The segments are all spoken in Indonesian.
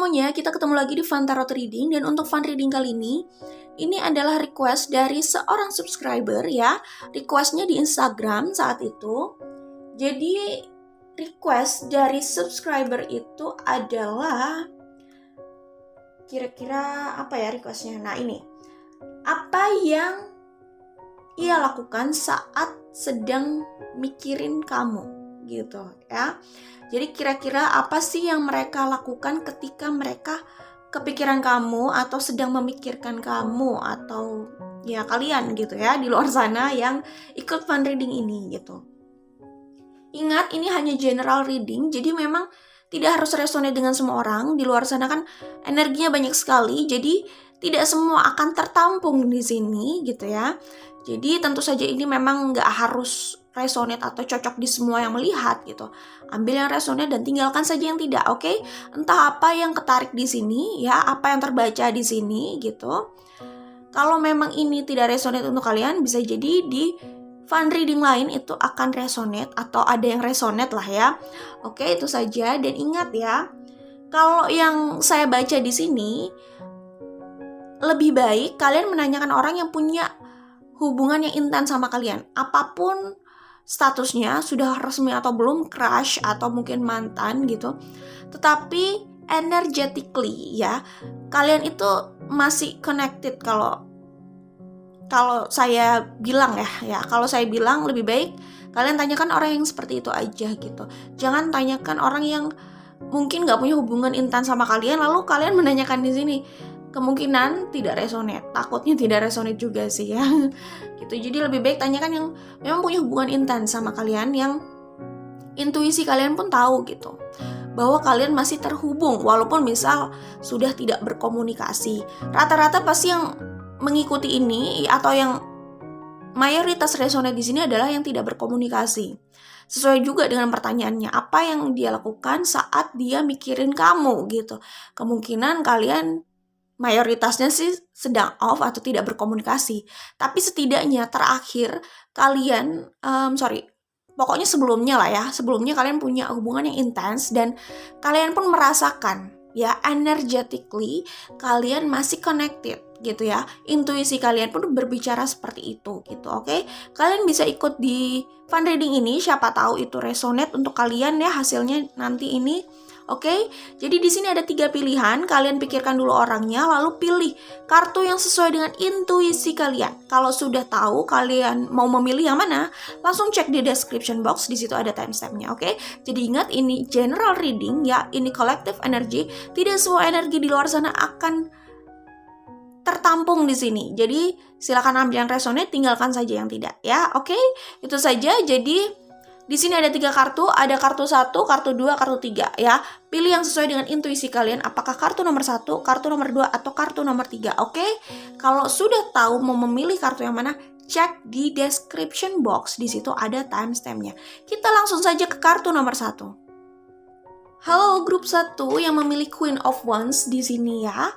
semuanya, kita ketemu lagi di Fun Tarot Reading. Dan untuk Fun Reading kali ini adalah request dari seorang subscriber ya. Requestnya di Instagram saat itu. Jadi request dari subscriber itu adalah kira-kira apa ya requestnya? Nah ini, apa yang ia lakukan saat sedang mikirin kamu gitu ya. Jadi kira-kira apa sih yang mereka lakukan ketika mereka kepikiran kamu atau sedang memikirkan kamu atau ya kalian gitu ya di luar sana yang ikut fun reading ini gitu. Ingat, ini hanya general reading, jadi memang tidak harus resonate dengan semua orang. Di luar sana kan energinya banyak sekali, jadi tidak semua akan tertampung di sini gitu ya. Jadi tentu saja ini memang nggak harus resonate atau cocok di semua yang melihat gitu. Ambil yang resonate dan tinggalkan saja yang tidak, oke? Entah apa yang ketarik di sini ya, apa yang terbaca di sini gitu. Kalau memang ini tidak resonate untuk kalian, bisa jadi di fun reading lain itu akan resonate atau ada yang resonate lah ya. Oke, itu saja. Dan ingat ya, kalau yang saya baca di sini, lebih baik kalian menanyakan orang yang punya hubungan yang intens sama kalian. Apapun statusnya, sudah resmi atau belum, crush atau mungkin mantan gitu. Tetapi energetically ya, kalian itu masih connected. Kalau saya bilang ya, kalau saya bilang lebih baik kalian tanyakan orang yang seperti itu aja gitu. Jangan tanyakan orang yang mungkin nggak punya hubungan intens sama kalian lalu kalian menanyakan di sini. Kemungkinan tidak resonate, takutnya tidak resonate juga sih ya. Gitu. Jadi lebih baik tanyakan yang memang punya hubungan intens sama kalian, yang intuisi kalian pun tahu gitu bahwa kalian masih terhubung walaupun misal sudah tidak berkomunikasi. Rata-rata pasti yang mengikuti ini atau yang mayoritas resonate di sini adalah yang tidak berkomunikasi. Sesuai juga dengan pertanyaannya, apa yang dia lakukan saat dia mikirin kamu gitu. Kemungkinan kalian mayoritasnya sih sedang off atau tidak berkomunikasi. Tapi setidaknya terakhir kalian, pokoknya sebelumnya lah ya, sebelumnya kalian punya hubungan yang intens dan kalian pun merasakan ya energetically kalian masih connected gitu ya. Intuisi kalian pun berbicara seperti itu gitu, oke? Kalian bisa ikut di fun reading ini, siapa tahu itu resonate untuk kalian ya hasilnya nanti ini. Oke, jadi di sini ada 3 pilihan. Kalian pikirkan dulu orangnya, lalu pilih kartu yang sesuai dengan intuisi kalian. Kalau sudah tahu kalian mau memilih yang mana, langsung cek di description box. Di situ ada timestampnya. Oke, jadi ingat ini general reading ya, ini collective energy. Tidak semua energi di luar sana akan tertampung di sini. Jadi silakan ambil yang resonate, tinggalkan saja yang tidak ya. Oke, itu saja. Jadi di sini ada 3 kartu, ada kartu 1, kartu 2, kartu 3 ya. Pilih yang sesuai dengan intuisi kalian, apakah kartu nomor 1, kartu nomor 2, atau kartu nomor 3, oke? Kalau sudah tahu mau memilih kartu yang mana, cek di description box, di situ ada timestampnya. Kita langsung saja ke kartu nomor 1. Halo grup 1 yang memilih Queen of Wands di sini ya.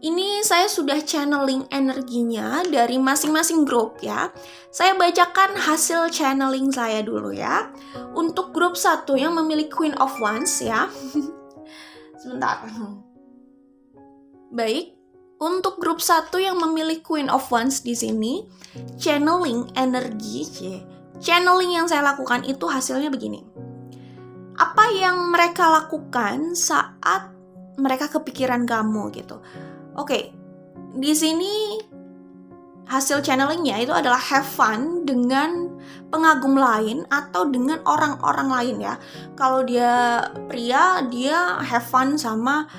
Ini saya sudah channeling energinya dari masing-masing grup ya. Saya bacakan hasil channeling saya dulu ya. Untuk grup 1 yang memilih Queen of Wands ya. Sebentar. Baik, untuk grup 1 yang memilih Queen of Wands di sini, channeling energi, channeling yang saya lakukan itu hasilnya begini. Apa yang mereka lakukan saat mereka kepikiran kamu gitu. Oke, di sini hasil channelingnya itu adalah have fun dengan pengagum lain atau dengan orang-orang lain ya. Kalau dia pria, dia have fun sama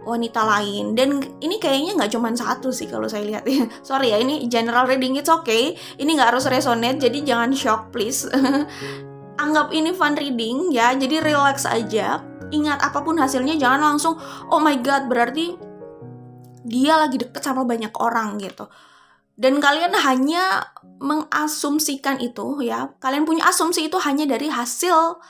wanita lain. Dan ini kayaknya nggak cuma satu sih kalau saya lihat ya. Sorry ya, ini general reading, it's okay. Ini nggak harus resonate, jadi jangan shock please. Anggap ini fun reading ya, jadi relax aja. Ingat, apapun hasilnya jangan langsung, oh my god, berarti dia lagi deket sama banyak orang gitu. Dan kalian hanya mengasumsikan itu ya. Kalian punya asumsi itu hanya dari hasil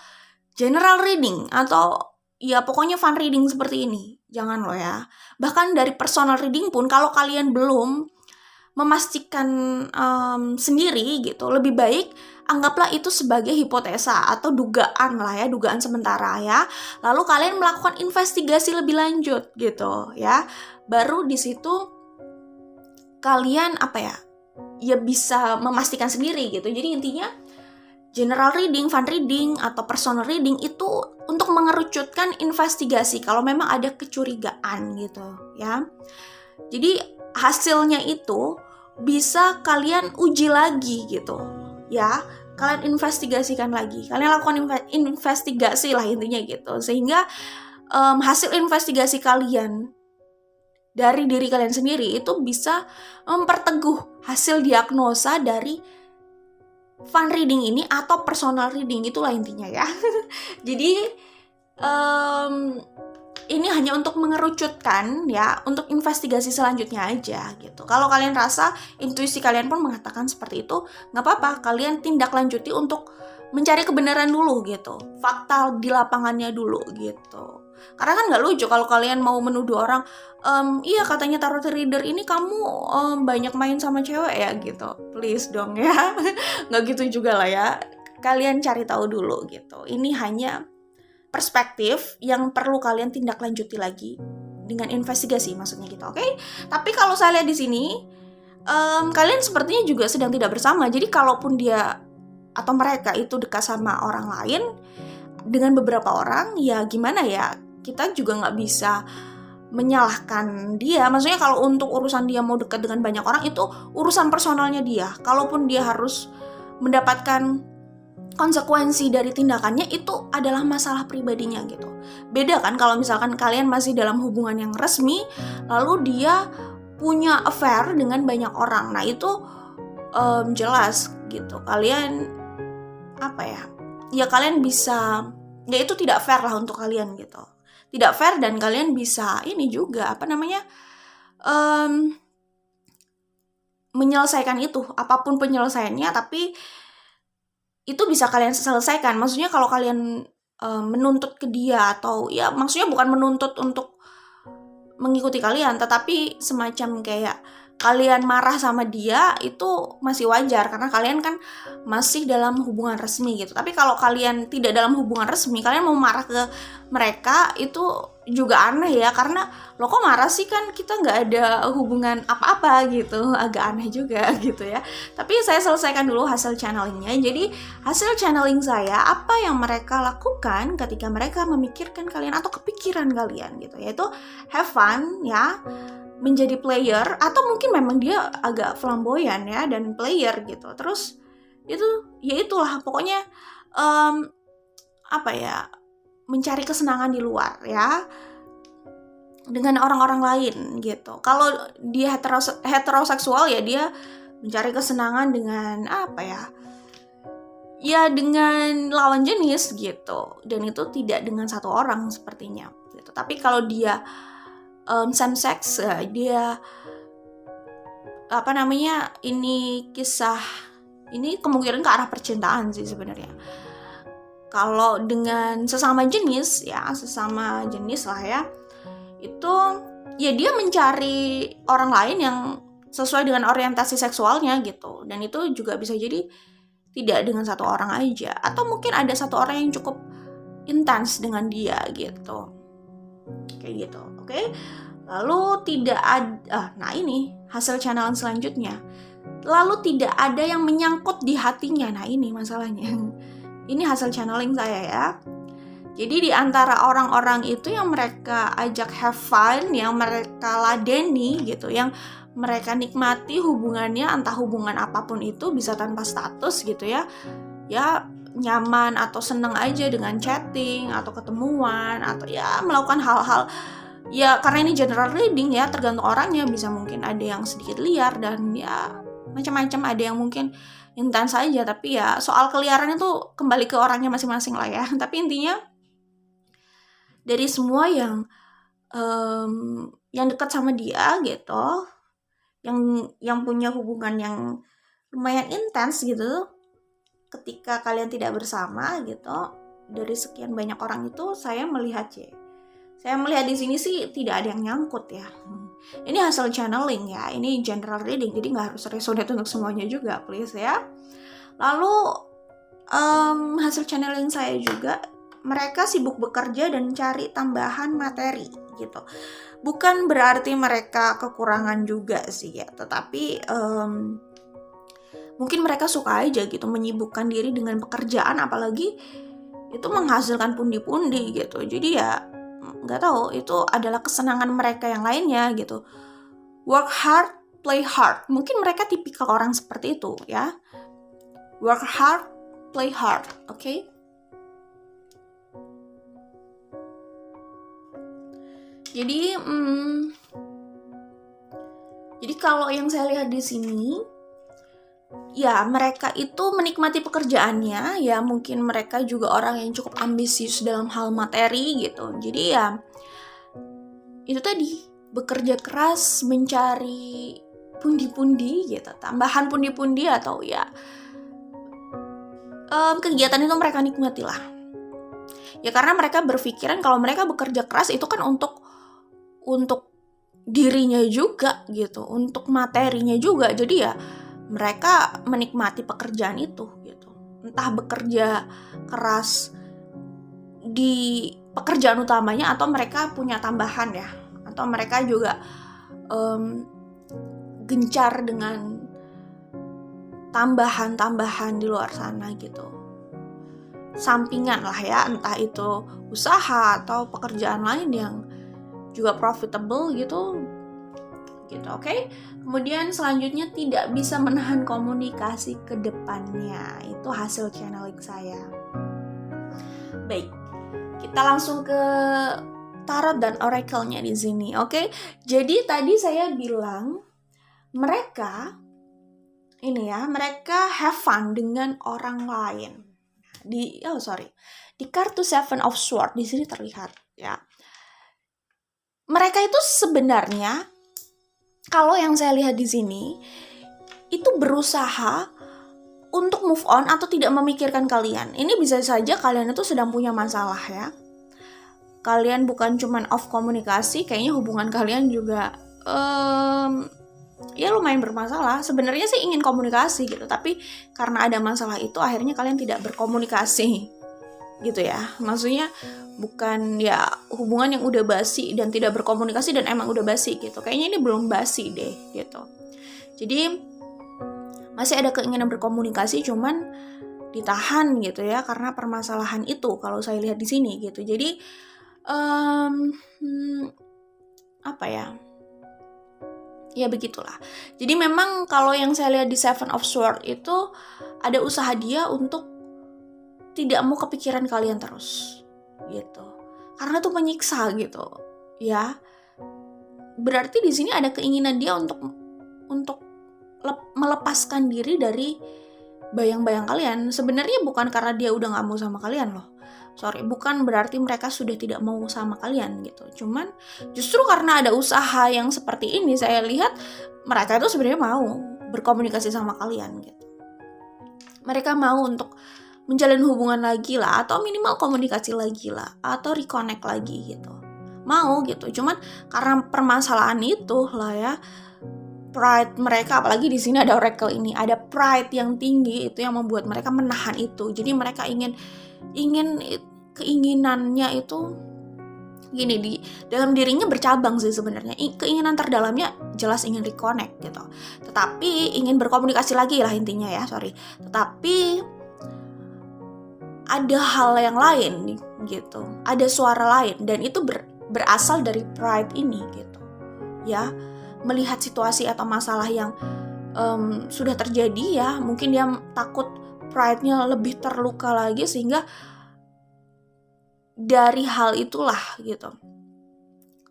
general reading atau ya pokoknya fun reading seperti ini. Jangan loh ya. Bahkan dari personal reading pun kalau kalian belum memastikan sendiri gitu, lebih baik anggaplah itu sebagai hipotesa atau dugaan lah ya, dugaan sementara ya. Lalu kalian melakukan investigasi lebih lanjut gitu ya. Baru di situ kalian ya bisa memastikan sendiri gitu. Jadi intinya general reading, fun reading, atau personal reading itu untuk mengerucutkan investigasi kalau memang ada kecurigaan gitu ya. Jadi hasilnya itu bisa kalian uji lagi gitu ya. Kalian investigasikan lagi, kalian lakukan investigasi lah intinya gitu, sehingga hasil investigasi kalian dari diri kalian sendiri itu bisa memperteguh hasil diagnosa dari fun reading ini atau personal reading, itulah intinya ya. Jadi ini hanya untuk mengerucutkan ya, untuk investigasi selanjutnya aja gitu. Kalau kalian rasa intuisi kalian pun mengatakan seperti itu, nggak apa-apa, kalian tindak lanjuti untuk mencari kebenaran dulu gitu, fakta di lapangannya dulu gitu. Karena kan nggak lucu kalau kalian mau menuduh orang, iya katanya tarot reader ini kamu banyak main sama cewek ya gitu. Please dong ya, nggak gitu juga lah ya. Kalian cari tahu dulu gitu. Ini hanya perspektif yang perlu kalian tindak lanjuti lagi dengan investigasi maksudnya gitu, oke? Tapi kalau saya lihat di sini, kalian sepertinya juga sedang tidak bersama. Jadi kalaupun dia atau mereka itu dekat sama orang lain dengan beberapa orang, ya gimana ya? Kita juga nggak bisa menyalahkan dia. Maksudnya kalau untuk urusan dia mau dekat dengan banyak orang itu urusan personalnya dia. Kalaupun dia harus mendapatkan konsekuensi dari tindakannya, itu adalah masalah pribadinya gitu. Beda kan kalau misalkan kalian masih dalam hubungan yang resmi, lalu dia punya affair dengan banyak orang. Nah itu jelas gitu. Kalian ya kalian bisa, ya itu tidak fair lah untuk kalian gitu. Tidak fair, dan kalian bisa ini juga menyelesaikan itu, apapun penyelesaiannya, tapi itu bisa kalian selesaikan. Maksudnya kalau kalian menuntut ke dia, atau ya maksudnya bukan menuntut untuk mengikuti kalian, tetapi semacam kayak kalian marah sama dia, itu masih wajar karena kalian kan masih dalam hubungan resmi gitu. Tapi kalau kalian tidak dalam hubungan resmi, kalian mau marah ke mereka, itu juga aneh ya, karena lo kok marah sih, kan kita nggak ada hubungan apa-apa gitu. Agak aneh juga gitu ya. Tapi saya selesaikan dulu hasil channelingnya. Jadi hasil channeling saya, apa yang mereka lakukan ketika mereka memikirkan kalian atau kepikiran kalian gitu, yaitu have fun ya, menjadi player, atau mungkin memang dia agak flamboyan ya dan player gitu. Terus itu ya itulah pokoknya mencari kesenangan di luar ya dengan orang-orang lain gitu. Kalau dia heteroseksual ya dia mencari kesenangan dengan ya dengan lawan jenis gitu, dan itu tidak dengan satu orang sepertinya gitu. Tapi kalau dia same sex, dia ini kisah ini kemungkinan ke arah percintaan sih sebenarnya. Kalau dengan sesama jenis lah ya, itu ya dia mencari orang lain yang sesuai dengan orientasi seksualnya gitu, dan itu juga bisa jadi tidak dengan satu orang aja, atau mungkin ada satu orang yang cukup intens dengan dia gitu, kayak gitu. Oke? Lalu tidak ada, ini hasil channeling selanjutnya. Lalu tidak ada yang menyangkut di hatinya. Nah ini masalahnya. Ini hasil channeling saya ya. Jadi di antara orang-orang itu yang mereka ajak have fun, yang mereka ladeni gitu, yang mereka nikmati hubungannya, entah hubungan apapun itu, bisa tanpa status gitu ya. Ya nyaman atau seneng aja dengan chatting atau ketemuan, atau ya melakukan hal-hal. Ya karena ini general reading ya, tergantung orangnya, bisa mungkin ada yang sedikit liar dan ya macam-macam, ada yang mungkin intens saja, tapi ya soal keliaran itu kembali ke orangnya masing-masing lah ya. Tapi intinya dari semua yang dekat sama dia gitu, yang punya hubungan yang lumayan intens gitu, ketika kalian tidak bersama gitu, dari sekian banyak orang itu saya melihat di sini sih tidak ada yang nyangkut ya. Ini hasil channeling ya, ini general reading, jadi nggak harus resonate untuk semuanya juga, please ya. Lalu hasil channeling saya juga, mereka sibuk bekerja dan cari tambahan materi gitu. Bukan berarti mereka kekurangan juga sih ya, tetapi mungkin mereka suka aja gitu menyibukkan diri dengan pekerjaan, apalagi itu menghasilkan pundi-pundi gitu. Jadi ya nggak tahu, itu adalah kesenangan mereka yang lainnya gitu. Work hard, play hard. Mungkin mereka tipikal orang seperti itu ya. Work hard, play hard, oke? Jadi kalau yang saya lihat di sini, ya mereka itu menikmati pekerjaannya, ya mungkin mereka juga orang yang cukup ambisius dalam hal materi gitu. Jadi ya itu tadi, bekerja keras mencari pundi-pundi gitu, tambahan pundi-pundi atau ya kegiatan itu mereka nikmati lah. Ya karena mereka berpikiran kalau mereka bekerja keras itu kan untuk dirinya juga gitu, untuk materinya juga. Jadi ya mereka menikmati pekerjaan itu gitu. Entah bekerja keras di pekerjaan utamanya atau mereka punya tambahan ya, atau mereka juga gencar dengan tambahan-tambahan di luar sana gitu, sampingan lah ya, entah itu usaha atau pekerjaan lain yang juga profitable gitu, oke? Kemudian selanjutnya, tidak bisa menahan komunikasi ke depannya. Itu hasil channeling saya. Baik, kita langsung ke tarot dan oracle-nya di sini, oke? Jadi tadi saya bilang mereka have fun dengan orang lain. Di kartu Seven of Swords di sini terlihat ya. Mereka itu sebenarnya, kalau yang saya lihat di sini, itu berusaha untuk move on atau tidak memikirkan kalian. Ini bisa saja kalian itu sedang punya masalah ya. Kalian bukan cuman off komunikasi, kayaknya hubungan kalian juga ya lumayan bermasalah. Sebenarnya sih ingin komunikasi gitu, tapi karena ada masalah itu akhirnya kalian tidak berkomunikasi gitu ya. Maksudnya bukan ya hubungan yang udah basi dan tidak berkomunikasi dan emang udah basi gitu. Kayaknya ini belum basi deh gitu. Jadi masih ada keinginan berkomunikasi, cuman ditahan gitu ya karena permasalahan itu kalau saya lihat di sini gitu. Jadi apa ya? Ya begitulah. Jadi memang kalau yang saya lihat di Seven of Swords itu ada usaha dia untuk tidak mau kepikiran kalian terus gitu. Karena tuh menyiksa gitu ya. Berarti di sini ada keinginan dia untuk melepaskan diri dari bayang-bayang kalian. Sebenarnya bukan karena dia udah gak mau sama kalian loh. Bukan berarti mereka sudah tidak mau sama kalian gitu. Cuman justru karena ada usaha yang seperti ini, saya lihat mereka itu sebenarnya mau berkomunikasi sama kalian gitu. Mereka mau untuk menjalin hubungan lagi lah, atau minimal komunikasi lagi lah, atau reconnect lagi gitu. Mau gitu. Cuman karena permasalahan itu lah ya, pride mereka, apalagi di sini ada oracle ini, ada pride yang tinggi itu yang membuat mereka menahan itu. Jadi mereka ingin keinginannya itu gini, di dalam dirinya bercabang sih sebenarnya. Keinginan terdalamnya jelas ingin reconnect gitu. Tetapi ingin berkomunikasi lagi lah intinya ya, Tetapi ada hal yang lain gitu. Ada suara lain dan itu berasal dari pride ini gitu. Ya, melihat situasi atau masalah yang sudah terjadi ya, mungkin dia takut pride-nya lebih terluka lagi, sehingga dari hal itulah gitu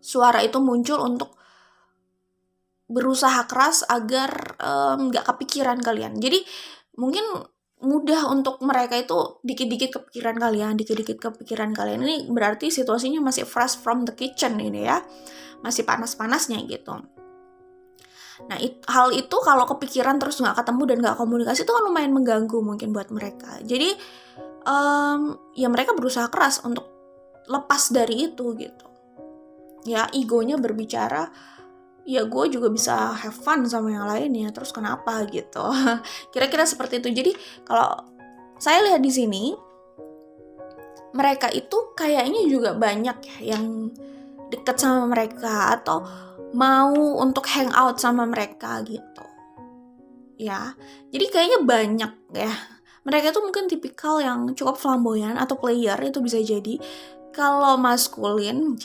suara itu muncul untuk berusaha keras agar gak kepikiran kalian. Jadi mungkin mudah untuk mereka itu dikit-dikit kepikiran kalian. Ini berarti situasinya masih fresh from the kitchen ini ya, masih panas-panasnya gitu. Nah hal itu kalau kepikiran terus gak ketemu dan gak komunikasi itu kan lumayan mengganggu mungkin buat mereka. Jadi ya mereka berusaha keras untuk lepas dari itu gitu. Ya egonya berbicara, ya gue juga bisa have fun sama yang lainnya, terus kenapa gitu. Kira-kira seperti itu. Jadi kalau saya lihat di sini, mereka itu kayaknya juga banyak ya yang deket sama mereka atau mau untuk hangout sama mereka gitu ya. Jadi kayaknya banyak ya, mereka tuh mungkin tipikal yang cukup flamboyan atau player, itu bisa jadi. Kalau maskulin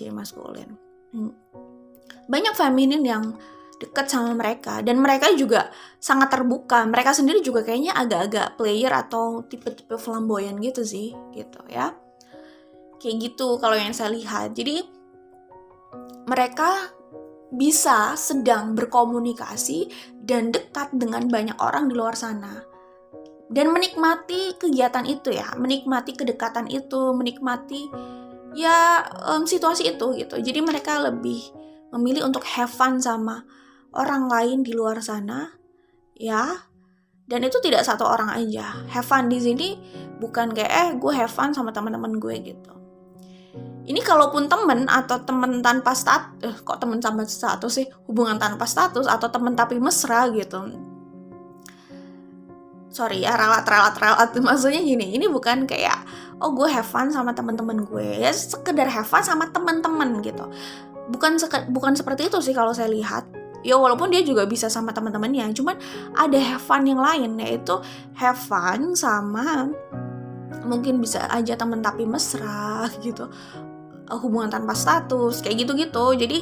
banyak feminin yang deket sama mereka, dan mereka juga sangat terbuka. Mereka sendiri juga kayaknya agak-agak player atau tipe-tipe flamboyan gitu sih, gitu ya. Kayak gitu kalau yang saya lihat. Jadi mereka bisa sedang berkomunikasi dan dekat dengan banyak orang di luar sana, dan menikmati kegiatan itu ya, menikmati kedekatan itu, menikmati ya situasi itu gitu. Jadi mereka lebih memilih untuk have fun sama orang lain di luar sana ya. Dan itu tidak satu orang aja. Have fun di sini bukan kayak gue have fun sama teman-teman gue gitu. Ini kalaupun temen atau temen tanpa status, kok temen tanpa status sih, hubungan tanpa status atau temen tapi mesra gitu. Sorry ya, ralat. Maksudnya gini, ini bukan kayak oh gue have fun sama temen-temen gue, ya sekedar have fun sama temen-temen gitu. Bukan seperti itu sih kalau saya lihat. Ya walaupun dia juga bisa sama teman-temannya, cuman ada have fun yang lain, yaitu have fun sama mungkin bisa aja temen tapi mesra gitu, hubungan tanpa status, kayak gitu-gitu. Jadi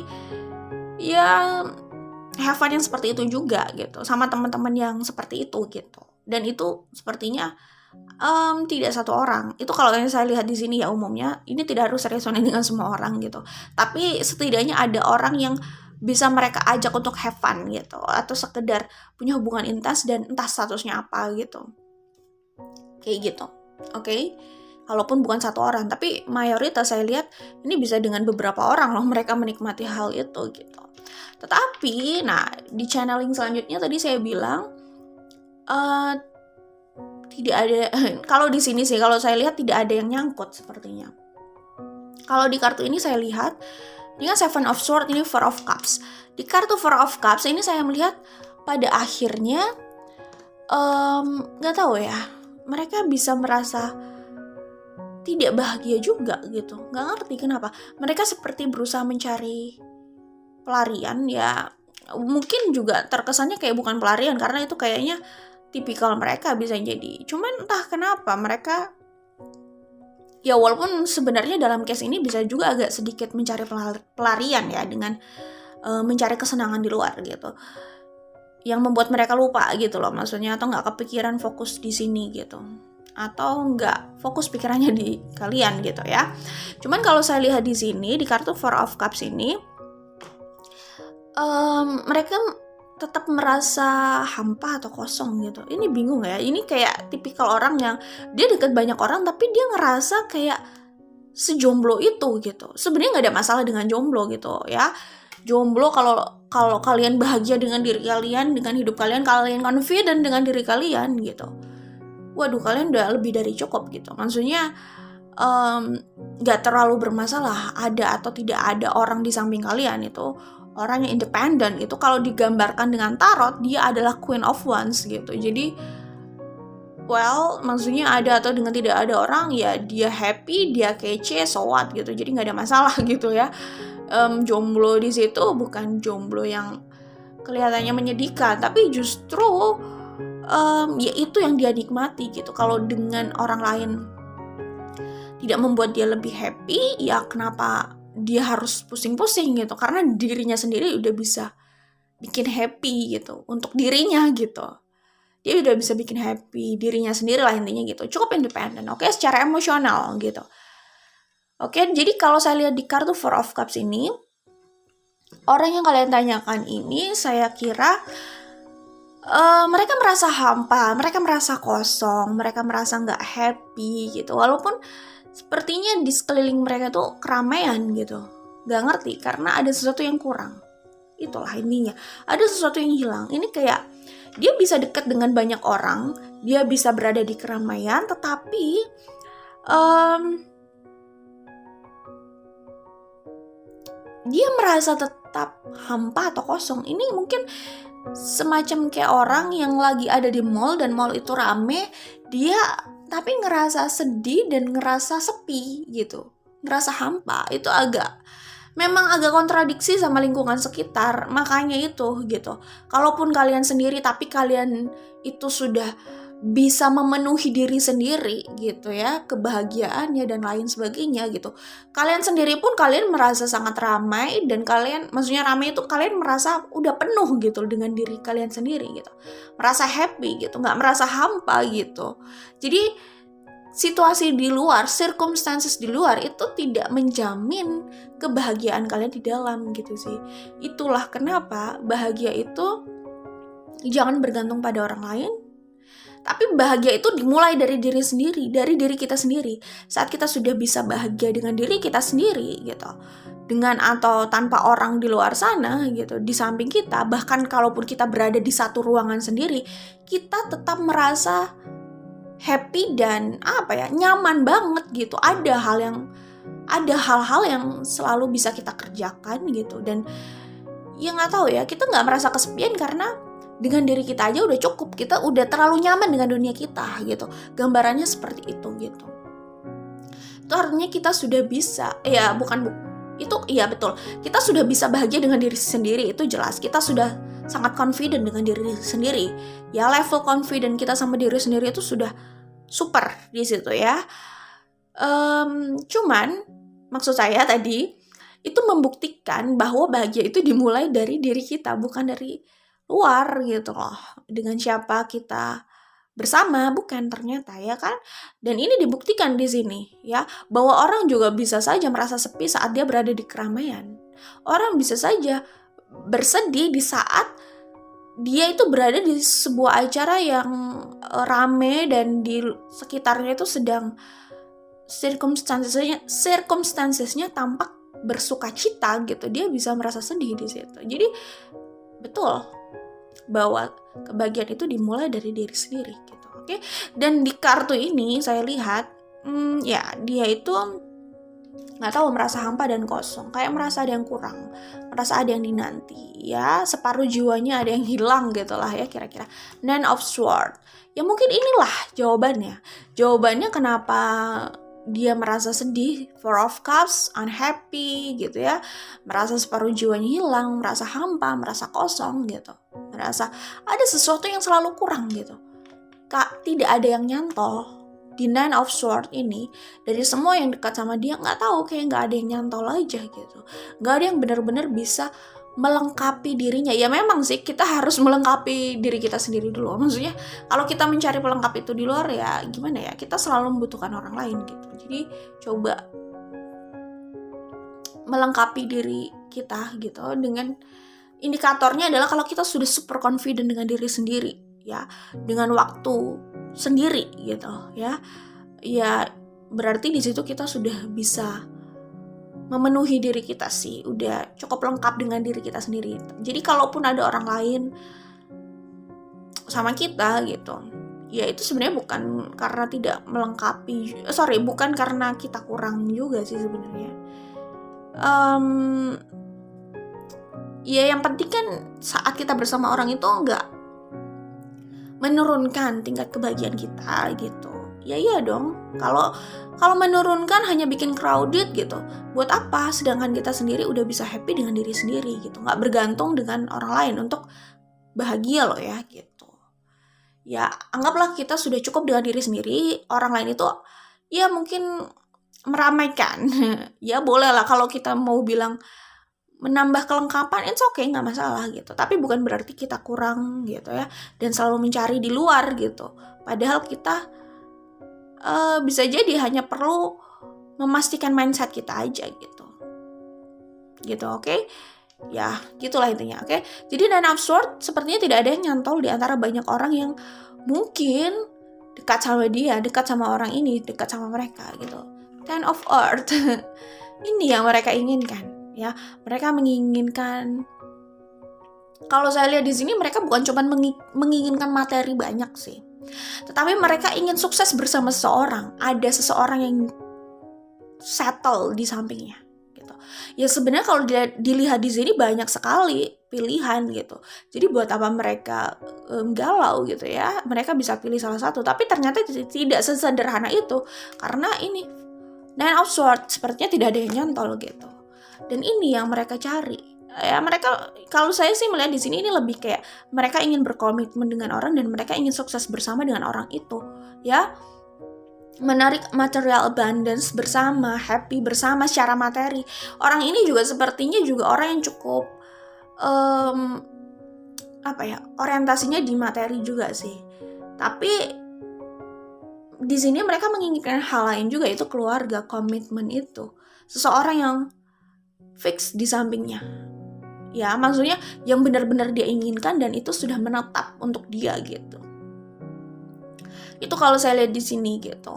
ya have fun yang seperti itu juga gitu, sama teman-teman yang seperti itu gitu. Dan itu sepertinya tidak satu orang. Itu kalau yang saya lihat di sini ya, umumnya ini tidak harus resonate dengan semua orang gitu. Tapi setidaknya ada orang yang bisa mereka ajak untuk have fun gitu, atau sekedar punya hubungan intens dan entah statusnya apa gitu. Kayak gitu. Oke? Walaupun bukan satu orang, tapi mayoritas saya lihat ini bisa dengan beberapa orang loh mereka menikmati hal itu gitu. Tetapi, nah di channeling selanjutnya tadi saya bilang tidak ada. Kalau di sini sih, kalau saya lihat tidak ada yang nyangkut sepertinya. Kalau di kartu ini saya lihat, ini kan Seven of Swords, ini Four of Cups. Di kartu Four of Cups ini saya melihat pada akhirnya nggak tahu ya, mereka bisa merasa tidak bahagia juga gitu. Nggak ngerti kenapa. Mereka seperti berusaha mencari pelarian ya. Mungkin juga terkesannya kayak bukan pelarian, karena itu kayaknya tipikal mereka bisa jadi. Cuman entah kenapa mereka, ya walaupun sebenarnya dalam case ini bisa juga agak sedikit mencari pelarian ya, dengan mencari kesenangan di luar gitu, yang membuat mereka lupa gitu loh maksudnya, atau nggak kepikiran fokus di sini gitu, atau nggak fokus pikirannya di kalian gitu ya. Cuman kalau saya lihat di sini di kartu Four of Cups ini, mereka tetap merasa hampa atau kosong gitu. Ini bingung ya. Ini kayak tipikal orang yang dia deket banyak orang tapi dia ngerasa kayak sejomblo itu gitu. Sebenarnya nggak ada masalah dengan jomblo gitu ya. Jomblo kalau kalian bahagia dengan diri kalian, dengan hidup kalian confident dengan diri kalian gitu, waduh kalian udah lebih dari cukup gitu. Maksudnya nggak terlalu bermasalah ada atau tidak ada orang di samping kalian. Itu orang yang independen. Itu kalau digambarkan dengan tarot, dia adalah Queen of Wands gitu. Jadi well, maksudnya ada atau dengan tidak ada orang, ya dia happy, dia kece, so what gitu. Jadi nggak ada masalah gitu ya. Jomblo di situ bukan jomblo yang kelihatannya menyedihkan, tapi justru ya itu yang dia nikmati gitu. Kalau dengan orang lain tidak membuat dia lebih happy, ya kenapa dia harus pusing-pusing gitu, karena dirinya sendiri udah bisa bikin happy gitu untuk dirinya gitu. Dia udah bisa bikin happy dirinya sendiri lah intinya gitu. Cukup independen, oke, secara emosional gitu. Oke, jadi kalau saya lihat di kartu Four of Cups ini, orang yang kalian tanyakan ini saya kira mereka merasa hampa, mereka merasa kosong, mereka merasa nggak happy gitu. Walaupun sepertinya di sekeliling mereka tuh keramaian gitu. Gak ngerti, karena ada sesuatu yang kurang. Itulah intinya. Ada sesuatu yang hilang. Ini kayak dia bisa dekat dengan banyak orang, dia bisa berada di keramaian, tetapi dia merasa tetap hampa atau kosong. Ini mungkin semacam kayak orang yang lagi ada di mall dan mall itu rame, dia tapi ngerasa sedih dan ngerasa sepi gitu, ngerasa hampa. Itu memang agak kontradiksi sama lingkungan sekitar. Makanya itu gitu, kalaupun kalian sendiri tapi kalian itu sudah bisa memenuhi diri sendiri gitu ya, kebahagiaannya dan lain sebagainya gitu. Kalian sendiri pun kalian merasa sangat ramai, dan kalian, maksudnya ramai itu kalian merasa udah penuh gitu dengan diri kalian sendiri gitu. Merasa happy gitu, nggak merasa hampa gitu. Jadi situasi di luar, circumstances di luar itu tidak menjamin kebahagiaan kalian di dalam gitu sih. Itulah kenapa bahagia itu jangan bergantung pada orang lain, tapi bahagia itu dimulai dari diri sendiri, dari diri kita sendiri. Saat kita sudah bisa bahagia dengan diri kita sendiri gitu, dengan atau tanpa orang di luar sana gitu, di samping kita, bahkan kalaupun kita berada di satu ruangan sendiri, kita tetap merasa happy dan nyaman banget gitu. Ada hal-hal yang selalu bisa kita kerjakan gitu, dan ya nggak tahu ya, kita nggak merasa kesepian karena dengan diri kita aja udah cukup, kita udah terlalu nyaman dengan dunia kita gitu. Gambarannya seperti itu gitu. Itu artinya kita sudah bisa, betul. Kita sudah bisa bahagia dengan diri sendiri, itu jelas. Kita sudah sangat confident dengan diri sendiri. Ya, level confident kita sama diri sendiri itu sudah super di situ ya. Cuman maksud saya tadi itu membuktikan bahwa bahagia itu dimulai dari diri kita, bukan dari luar gitu loh. Dengan siapa kita bersama, bukan, ternyata ya kan. Dan ini dibuktikan di sini ya, bahwa orang juga bisa saja merasa sepi saat dia berada di keramaian. Orang bisa saja bersedih di saat dia itu berada di sebuah acara yang rame dan di sekitarnya itu sedang circumstancesnya tampak bersuka cita gitu. Dia bisa merasa sedih di situ. Jadi betul bahwa kebahagiaan itu dimulai dari diri sendiri gitu. Oke. Dan di kartu ini saya lihat dia itu nggak tahu, merasa hampa dan kosong, kayak merasa ada yang kurang, merasa ada yang dinanti ya, separuh jiwanya ada yang hilang gitulah ya kira-kira. Nine of Swords. Ya mungkin inilah jawabannya kenapa dia merasa sedih. Four of Cups, unhappy gitu ya, merasa separuh jiwanya hilang, merasa hampa, merasa kosong gitu, merasa ada sesuatu yang selalu kurang gitu. Tidak ada yang nyantol di Nine of Swords ini. Dari semua yang dekat sama dia, nggak tahu, kayak nggak ada yang nyantol aja gitu, nggak ada yang benar-benar bisa melengkapi dirinya. Ya memang sih kita harus melengkapi diri kita sendiri dulu. Maksudnya kalau kita mencari pelengkap itu di luar, ya gimana ya, kita selalu membutuhkan orang lain gitu. Jadi coba melengkapi diri kita gitu, dengan indikatornya adalah kalau kita sudah super confident dengan diri sendiri ya, dengan waktu sendiri gitu ya berarti di situ kita sudah bisa memenuhi diri kita sih, udah cukup lengkap dengan diri kita sendiri. Jadi kalaupun ada orang lain sama kita gitu, ya itu sebenarnya bukan karena tidak melengkapi, bukan karena kita kurang juga sih sebenarnya. Ya yang penting kan saat kita bersama orang itu enggak menurunkan tingkat kebahagiaan kita gitu. Ya iya dong, kalau menurunkan hanya bikin crowded gitu, buat apa? Sedangkan kita sendiri udah bisa happy dengan diri sendiri gitu, nggak bergantung dengan orang lain untuk bahagia loh ya gitu. Ya anggaplah kita sudah cukup dengan diri sendiri. Orang lain itu ya mungkin meramaikan ya boleh lah, kalau kita mau bilang menambah kelengkapan, it's okay, nggak masalah gitu. Tapi bukan berarti kita kurang gitu ya, dan selalu mencari di luar gitu. Padahal kita bisa jadi hanya perlu memastikan mindset kita aja gitu, oke? Ya gitulah intinya, oke? Jadi Nine of Swords sepertinya tidak ada yang nyantol di antara banyak orang yang mungkin dekat sama dia, dekat sama orang ini, dekat sama mereka gitu. Ten of Earth ini yang mereka inginkan ya. Mereka menginginkan, kalau saya lihat di sini, mereka bukan cuma menginginkan materi banyak sih, tetapi mereka ingin sukses bersama seseorang. Ada seseorang yang settle di sampingnya gitu. Ya sebenarnya kalau dilihat di sini banyak sekali pilihan gitu. Jadi buat apa mereka galau gitu ya? Mereka bisa pilih salah satu, tapi ternyata tidak sesederhana itu. Karena ini Nine of Swords sepertinya tidak ada yang nyantol gitu. Dan ini yang mereka cari. Ya mereka, kalau saya sih melihat di sini ini lebih kayak mereka ingin berkomitmen dengan orang dan mereka ingin sukses bersama dengan orang itu, ya. Menarik material abundance bersama, happy bersama secara materi. Orang ini juga sepertinya juga orang yang cukup orientasinya di materi juga sih. Tapi di sini mereka menginginkan hal lain juga, itu keluarga, komitmen itu. Seseorang yang fix di sampingnya. Ya, maksudnya yang benar-benar dia inginkan dan itu sudah menetap untuk dia gitu. Itu kalau saya lihat di sini gitu.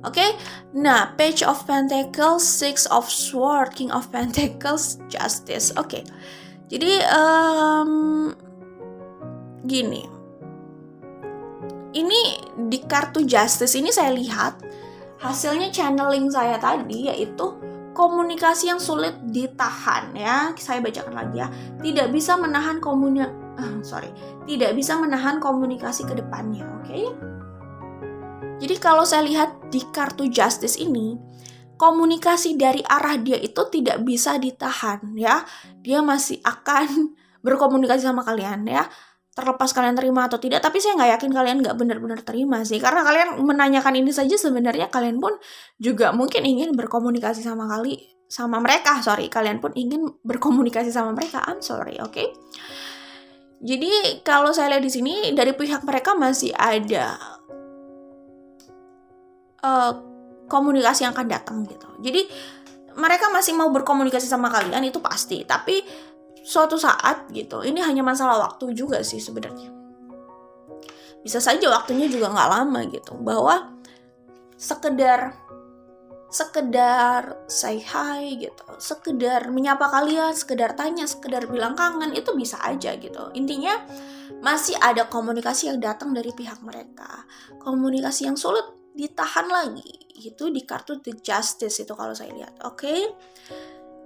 Oke, nah Page of Pentacles, Six of Swords, King of Pentacles, Justice. Oke, jadi gini, ini di kartu Justice ini saya lihat hasilnya channeling saya tadi, yaitu komunikasi yang sulit ditahan ya. Saya bacakan lagi ya. Tidak bisa menahan tidak bisa menahan komunikasi ke depannya, oke? Jadi kalau saya lihat di kartu Justice ini, komunikasi dari arah dia itu tidak bisa ditahan ya. Dia masih akan berkomunikasi sama kalian ya. Terlepas kalian terima atau tidak, tapi saya nggak yakin kalian nggak benar-benar terima sih. Karena kalian menanyakan ini saja sebenarnya kalian pun juga mungkin ingin berkomunikasi sama mereka. Kalian pun ingin berkomunikasi sama mereka. I'm sorry, oke? Jadi kalau saya lihat di sini dari pihak mereka masih ada komunikasi yang akan datang gitu. Jadi mereka masih mau berkomunikasi sama kalian, itu pasti. Tapi suatu saat gitu, ini hanya masalah waktu juga sih sebenarnya. Bisa saja waktunya juga nggak lama gitu. Bahwa sekedar say hi gitu, sekedar menyapa kalian, sekedar tanya, sekedar bilang kangen, itu bisa aja gitu. Intinya masih ada komunikasi yang datang dari pihak mereka. Komunikasi yang sulit ditahan lagi itu di kartu The Justice itu kalau saya lihat, oke?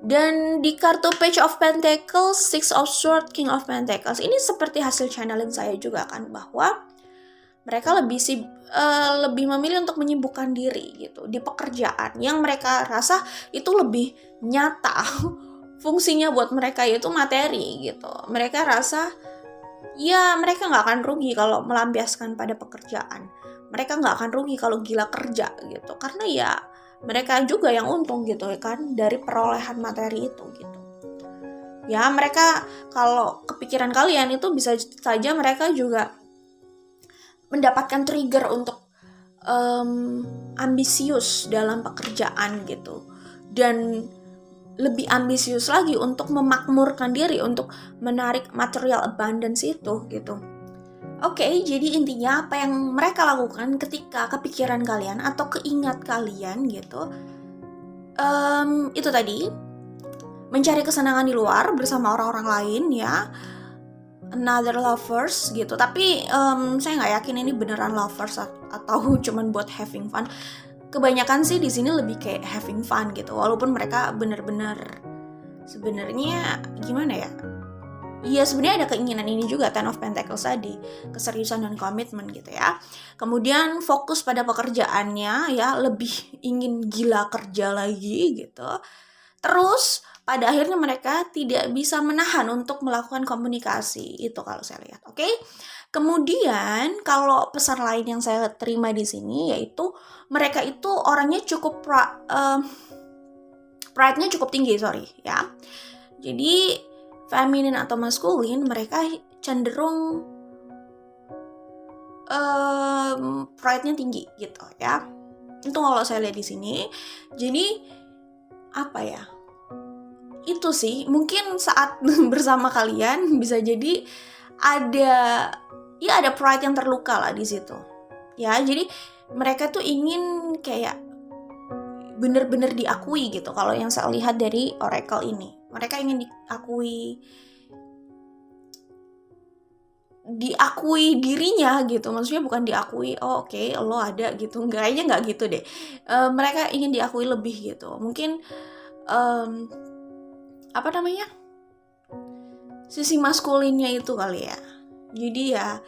Dan di kartu Page of Pentacles, Six of Swords, King of Pentacles, ini seperti hasil channeling saya juga kan, bahwa mereka lebih memilih untuk menyibukkan diri gitu di pekerjaan yang mereka rasa itu lebih nyata. Fungsinya buat mereka itu materi gitu. Mereka rasa ya mereka nggak akan rugi kalau melampiaskan pada pekerjaan. Mereka nggak akan rugi kalau gila kerja gitu, karena ya mereka juga yang untung gitu kan dari perolehan materi itu gitu. Ya mereka, kalau kepikiran kalian itu bisa saja mereka juga mendapatkan trigger untuk ambisius dalam pekerjaan gitu, dan lebih ambisius lagi untuk memakmurkan diri, untuk menarik material abundance itu gitu. Oke, jadi intinya apa yang mereka lakukan ketika kepikiran kalian atau keingat kalian gitu, itu tadi, mencari kesenangan di luar bersama orang-orang lain ya, another lovers gitu. Tapi saya nggak yakin ini beneran lovers atau cuman buat having fun. Kebanyakan sih di sini lebih kayak having fun gitu, walaupun mereka bener-bener sebenarnya gimana ya? Iya, sebenarnya ada keinginan ini juga, Ten of Pentacles tadi, keseriusan dan komitmen gitu ya. Kemudian fokus pada pekerjaannya ya, lebih ingin gila kerja lagi gitu. Terus pada akhirnya mereka tidak bisa menahan untuk melakukan komunikasi, itu kalau saya lihat, oke? Kemudian kalau pesan lain yang saya terima di sini yaitu mereka itu orangnya cukup pride-nya cukup tinggi, ya. Jadi feminin atau maskulin, mereka cenderung pride-nya tinggi gitu ya. Itu kalau saya lihat di sini. Jadi apa ya? Itu sih mungkin saat bersama kalian bisa jadi ada pride yang terluka lah di situ. Ya, jadi mereka tuh ingin kayak bener-bener diakui gitu. Kalau yang saya lihat dari oracle ini, mereka ingin diakui dirinya gitu. Maksudnya bukan diakui oke, lo ada gitu, kayaknya nggak gitu deh. Mereka ingin diakui lebih gitu. Mungkin apa namanya, sisi maskulinnya itu kali ya. Jadi ya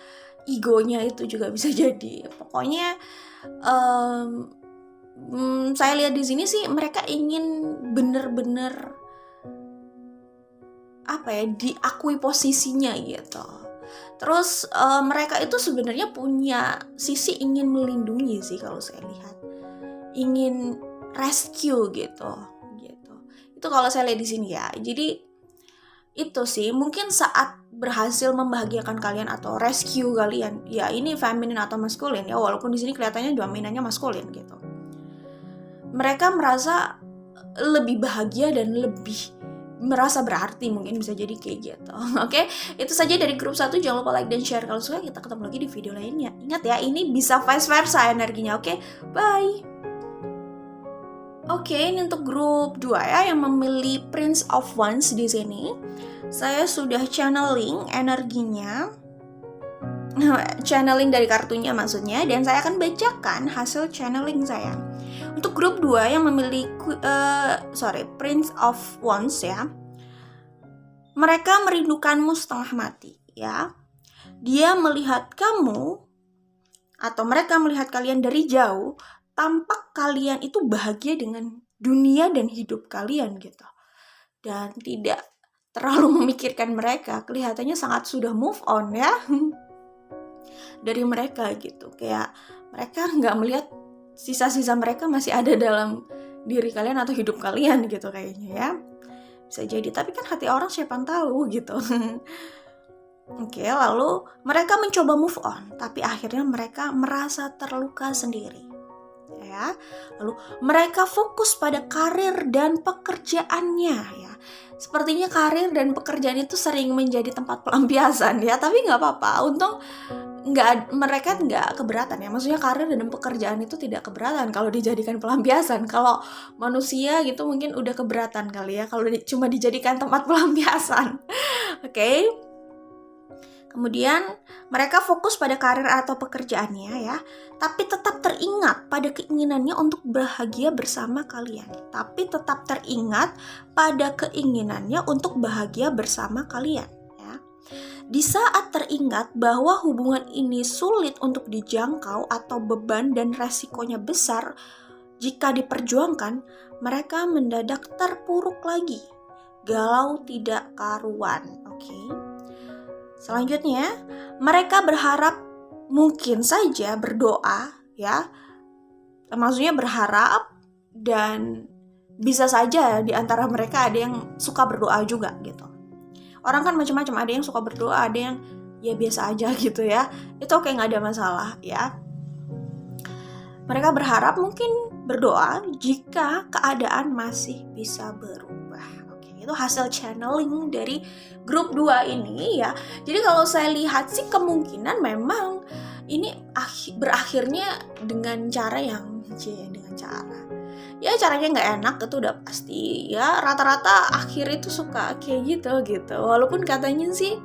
egonya itu juga bisa jadi. Pokoknya saya lihat di sini sih mereka ingin bener-bener diakui posisinya gitu. Terus mereka itu sebenarnya punya sisi ingin melindungi sih kalau saya lihat, ingin rescue gitu. Itu kalau saya lihat di sini ya. Jadi itu sih mungkin saat berhasil membahagiakan kalian atau rescue kalian, ya ini feminin atau maskulin ya, walaupun di sini kelihatannya dominannya maskulin gitu. Mereka merasa lebih bahagia dan lebih merasa berarti, mungkin bisa jadi kayak gitu. Oke, itu saja dari grup 1. Jangan lupa like dan share kalau suka. Kita ketemu lagi di video lainnya. Ingat ya, ini bisa vice versa energinya. Oke, bye. Oke, ini untuk grup 2 ya yang memilih Prince of Wands di sini. Saya sudah channeling energinya. Channeling dari kartunya maksudnya, dan saya akan bacakan hasil channeling saya. Untuk grup 2 yang memilih Prince of Wands ya. Mereka merindukanmu setengah mati ya. Dia melihat kamu atau mereka melihat kalian dari jauh, tampak kalian itu bahagia dengan dunia dan hidup kalian gitu. Dan tidak terlalu memikirkan mereka, kelihatannya sangat sudah move on ya dari mereka gitu. Kayak mereka nggak melihat sisa-sisa mereka masih ada dalam diri kalian atau hidup kalian gitu kayaknya ya. Bisa jadi, tapi kan hati orang siapa yang tahu gitu. Oke, lalu mereka mencoba move on, tapi akhirnya mereka merasa terluka sendiri. Ya. Lalu mereka fokus pada karir dan pekerjaannya ya. Sepertinya karir dan pekerjaan itu sering menjadi tempat pelampiasan ya, tapi nggak apa-apa. Untung mereka nggak keberatan ya, maksudnya karir dan pekerjaan itu tidak keberatan kalau dijadikan pelampiasan. Kalau manusia gitu mungkin udah keberatan kali ya kalau cuma dijadikan tempat pelampiasan. Oke. Kemudian mereka fokus pada karir atau pekerjaannya ya, tapi tetap teringat pada keinginannya untuk bahagia bersama kalian. Di saat teringat bahwa hubungan ini sulit untuk dijangkau atau beban dan resikonya besar jika diperjuangkan, mereka mendadak terpuruk lagi, galau tidak karuan. Oke. Selanjutnya, mereka berharap, mungkin saja berdoa ya. Maksudnya berharap, dan bisa saja di antara mereka ada yang suka berdoa juga gitu. Orang kan macam-macam, ada yang suka berdoa, ada yang ya biasa aja gitu ya. Itu oke, nggak ada masalah ya. Mereka berharap, mungkin berdoa jika keadaan masih bisa berubah. Oke, itu hasil channeling dari grup 2 ini ya. Jadi kalau saya lihat sih kemungkinan memang ini berakhirnya dengan cara yang ya caranya nggak enak, itu udah pasti ya. Rata-rata akhir itu suka kayak gitu. Walaupun katanya sih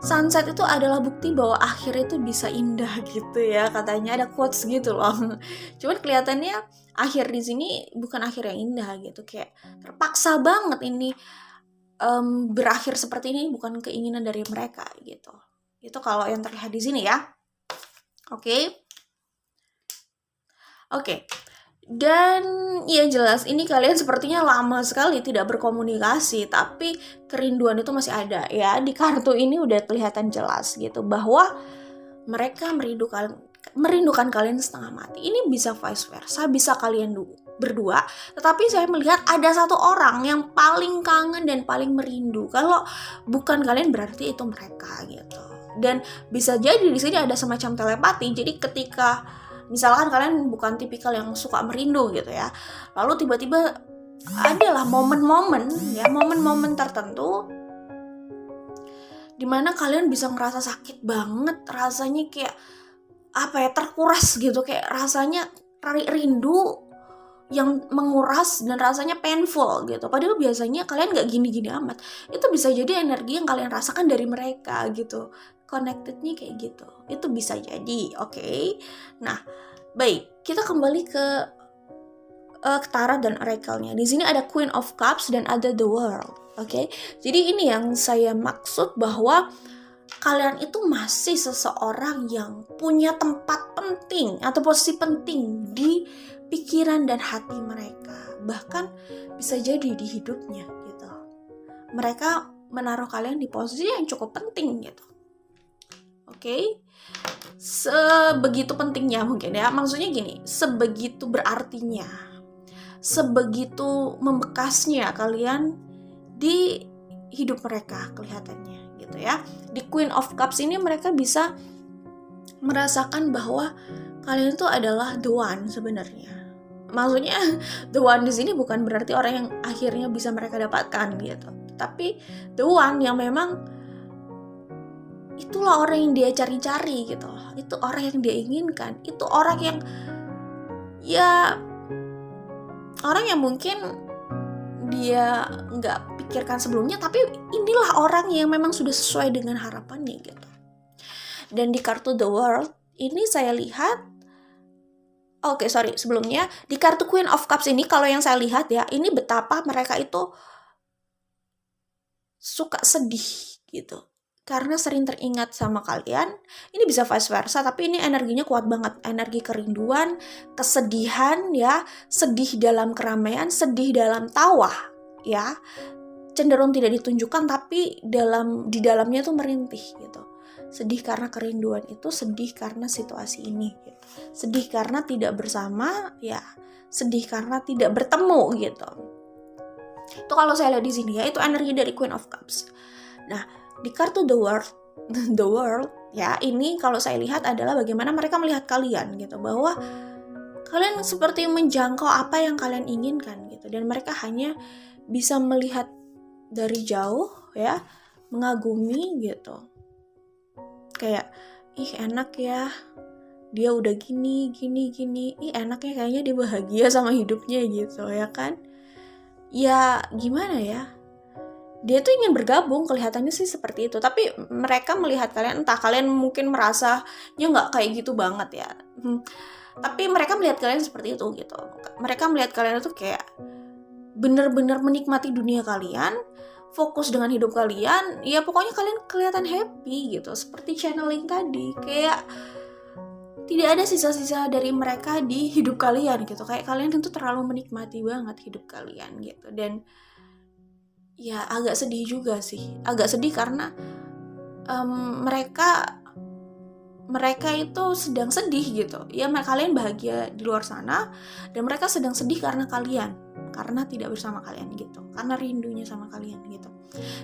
sunset itu adalah bukti bahwa akhir itu bisa indah gitu ya, katanya ada quotes gitu loh. Cuman kelihatannya akhir di sini bukan akhir yang indah gitu, kayak terpaksa banget ini berakhir seperti ini, bukan keinginan dari mereka gitu. Itu kalau yang terlihat di sini ya. Oke. Dan ya jelas ini kalian sepertinya lama sekali tidak berkomunikasi, tapi kerinduan itu masih ada ya. Di kartu ini udah kelihatan jelas gitu bahwa mereka merindukan kalian setengah mati. Ini bisa vice versa, bisa kalian berdua, tetapi saya melihat ada satu orang yang paling kangen dan paling merindu. Kalau bukan kalian berarti itu mereka gitu. Dan bisa jadi di sini ada semacam telepati. Jadi ketika misalkan kalian bukan tipikal yang suka merindu gitu ya, lalu tiba-tiba adalah momen-momen tertentu dimana kalian bisa ngerasa sakit banget, rasanya kayak terkuras gitu, kayak rasanya rindu yang menguras dan rasanya painful gitu. Padahal biasanya kalian gak gini-gini amat. Itu bisa jadi energi yang kalian rasakan dari mereka gitu. Connectednya kayak gitu. Itu bisa jadi, oke. Nah, baik, kita kembali ke Tarot dan oracle-nya. Di sini ada Queen of Cups dan ada The World. Oke. Jadi ini yang saya maksud bahwa kalian itu masih seseorang yang punya tempat penting atau posisi penting di pikiran dan hati mereka. Bahkan bisa jadi di hidupnya gitu. Mereka menaruh kalian di posisi yang cukup penting gitu. Oke. Sebegitu pentingnya mungkin ya. Maksudnya gini, sebegitu berartinya, sebegitu membekasnya kalian di hidup mereka kelihatannya gitu ya. Di Queen of Cups ini mereka bisa merasakan bahwa kalian itu adalah the one sebenarnya. Maksudnya the one di sini bukan berarti orang yang akhirnya bisa mereka dapatkan gitu, tapi the one yang memang itulah orang yang dia cari-cari gitu. Itu orang yang dia inginkan. Itu orang yang orang yang mungkin dia nggak pikirkan sebelumnya, tapi inilah orang yang memang sudah sesuai dengan harapannya gitu. Dan di kartu The World ini saya lihat, sebelumnya di kartu Queen of Cups ini kalau yang saya lihat ya, ini betapa mereka itu suka sedih gitu. Karena sering teringat sama kalian. Ini bisa vice versa, tapi ini energinya kuat banget. Energi kerinduan, kesedihan ya, sedih dalam keramaian, sedih dalam tawa ya. Cenderung tidak ditunjukkan tapi di dalamnya tuh merintih gitu. Sedih karena kerinduan itu, sedih karena situasi ini gitu. Sedih karena tidak bersama ya, sedih karena tidak bertemu gitu. Itu kalau saya lihat di sini ya, itu energi dari Queen of Cups. Nah, di kartu The World ya, ini kalau saya lihat adalah bagaimana mereka melihat kalian gitu, bahwa kalian seperti menjangkau apa yang kalian inginkan gitu, dan mereka hanya bisa melihat dari jauh ya, mengagumi gitu, kayak ih enak ya dia udah gini, ih enaknya kayaknya dia bahagia sama hidupnya gitu ya kan. Ya gimana ya, dia tuh ingin bergabung, kelihatannya sih seperti itu. Tapi mereka melihat kalian, entah kalian mungkin merasanya nggak kayak gitu banget ya. Tapi mereka melihat kalian seperti itu gitu. Mereka melihat kalian itu kayak bener-bener menikmati dunia kalian, fokus dengan hidup kalian. Ya pokoknya kalian kelihatan happy gitu. Seperti channeling tadi, kayak tidak ada sisa-sisa dari mereka di hidup kalian gitu. Kayak kalian itu terlalu menikmati banget hidup kalian gitu. Dan ya agak sedih juga sih, agak sedih karena mereka itu sedang sedih gitu ya. Kalian bahagia di luar sana dan mereka sedang sedih karena kalian, karena tidak bersama kalian gitu, karena rindunya sama kalian gitu.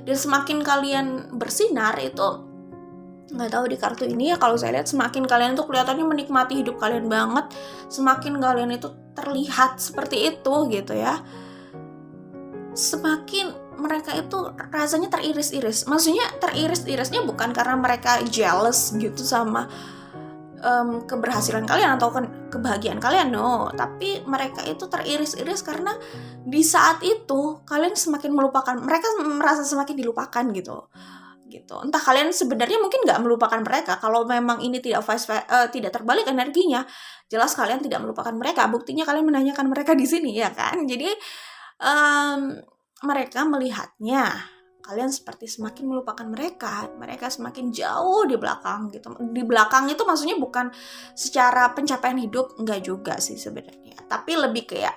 Dan semakin kalian bersinar itu, nggak tahu di kartu ini ya, kalau saya lihat semakin kalian tuh kelihatannya menikmati hidup kalian banget, semakin kalian itu terlihat seperti itu gitu ya, semakin mereka itu rasanya teriris-iris. Maksudnya teriris-irisnya bukan karena mereka jealous gitu sama keberhasilan kalian atau kebahagiaan kalian, no. Tapi mereka itu teriris-iris karena di saat itu kalian semakin melupakan, mereka merasa semakin dilupakan gitu. Entah kalian sebenarnya mungkin nggak melupakan mereka. Kalau memang ini tidak terbalik energinya, jelas kalian tidak melupakan mereka. Buktinya kalian menanyakan mereka di sini ya kan. Jadi mereka melihatnya kalian seperti semakin melupakan mereka semakin jauh di belakang gitu. Di belakang itu maksudnya bukan secara pencapaian hidup, enggak juga sih sebenarnya, tapi lebih kayak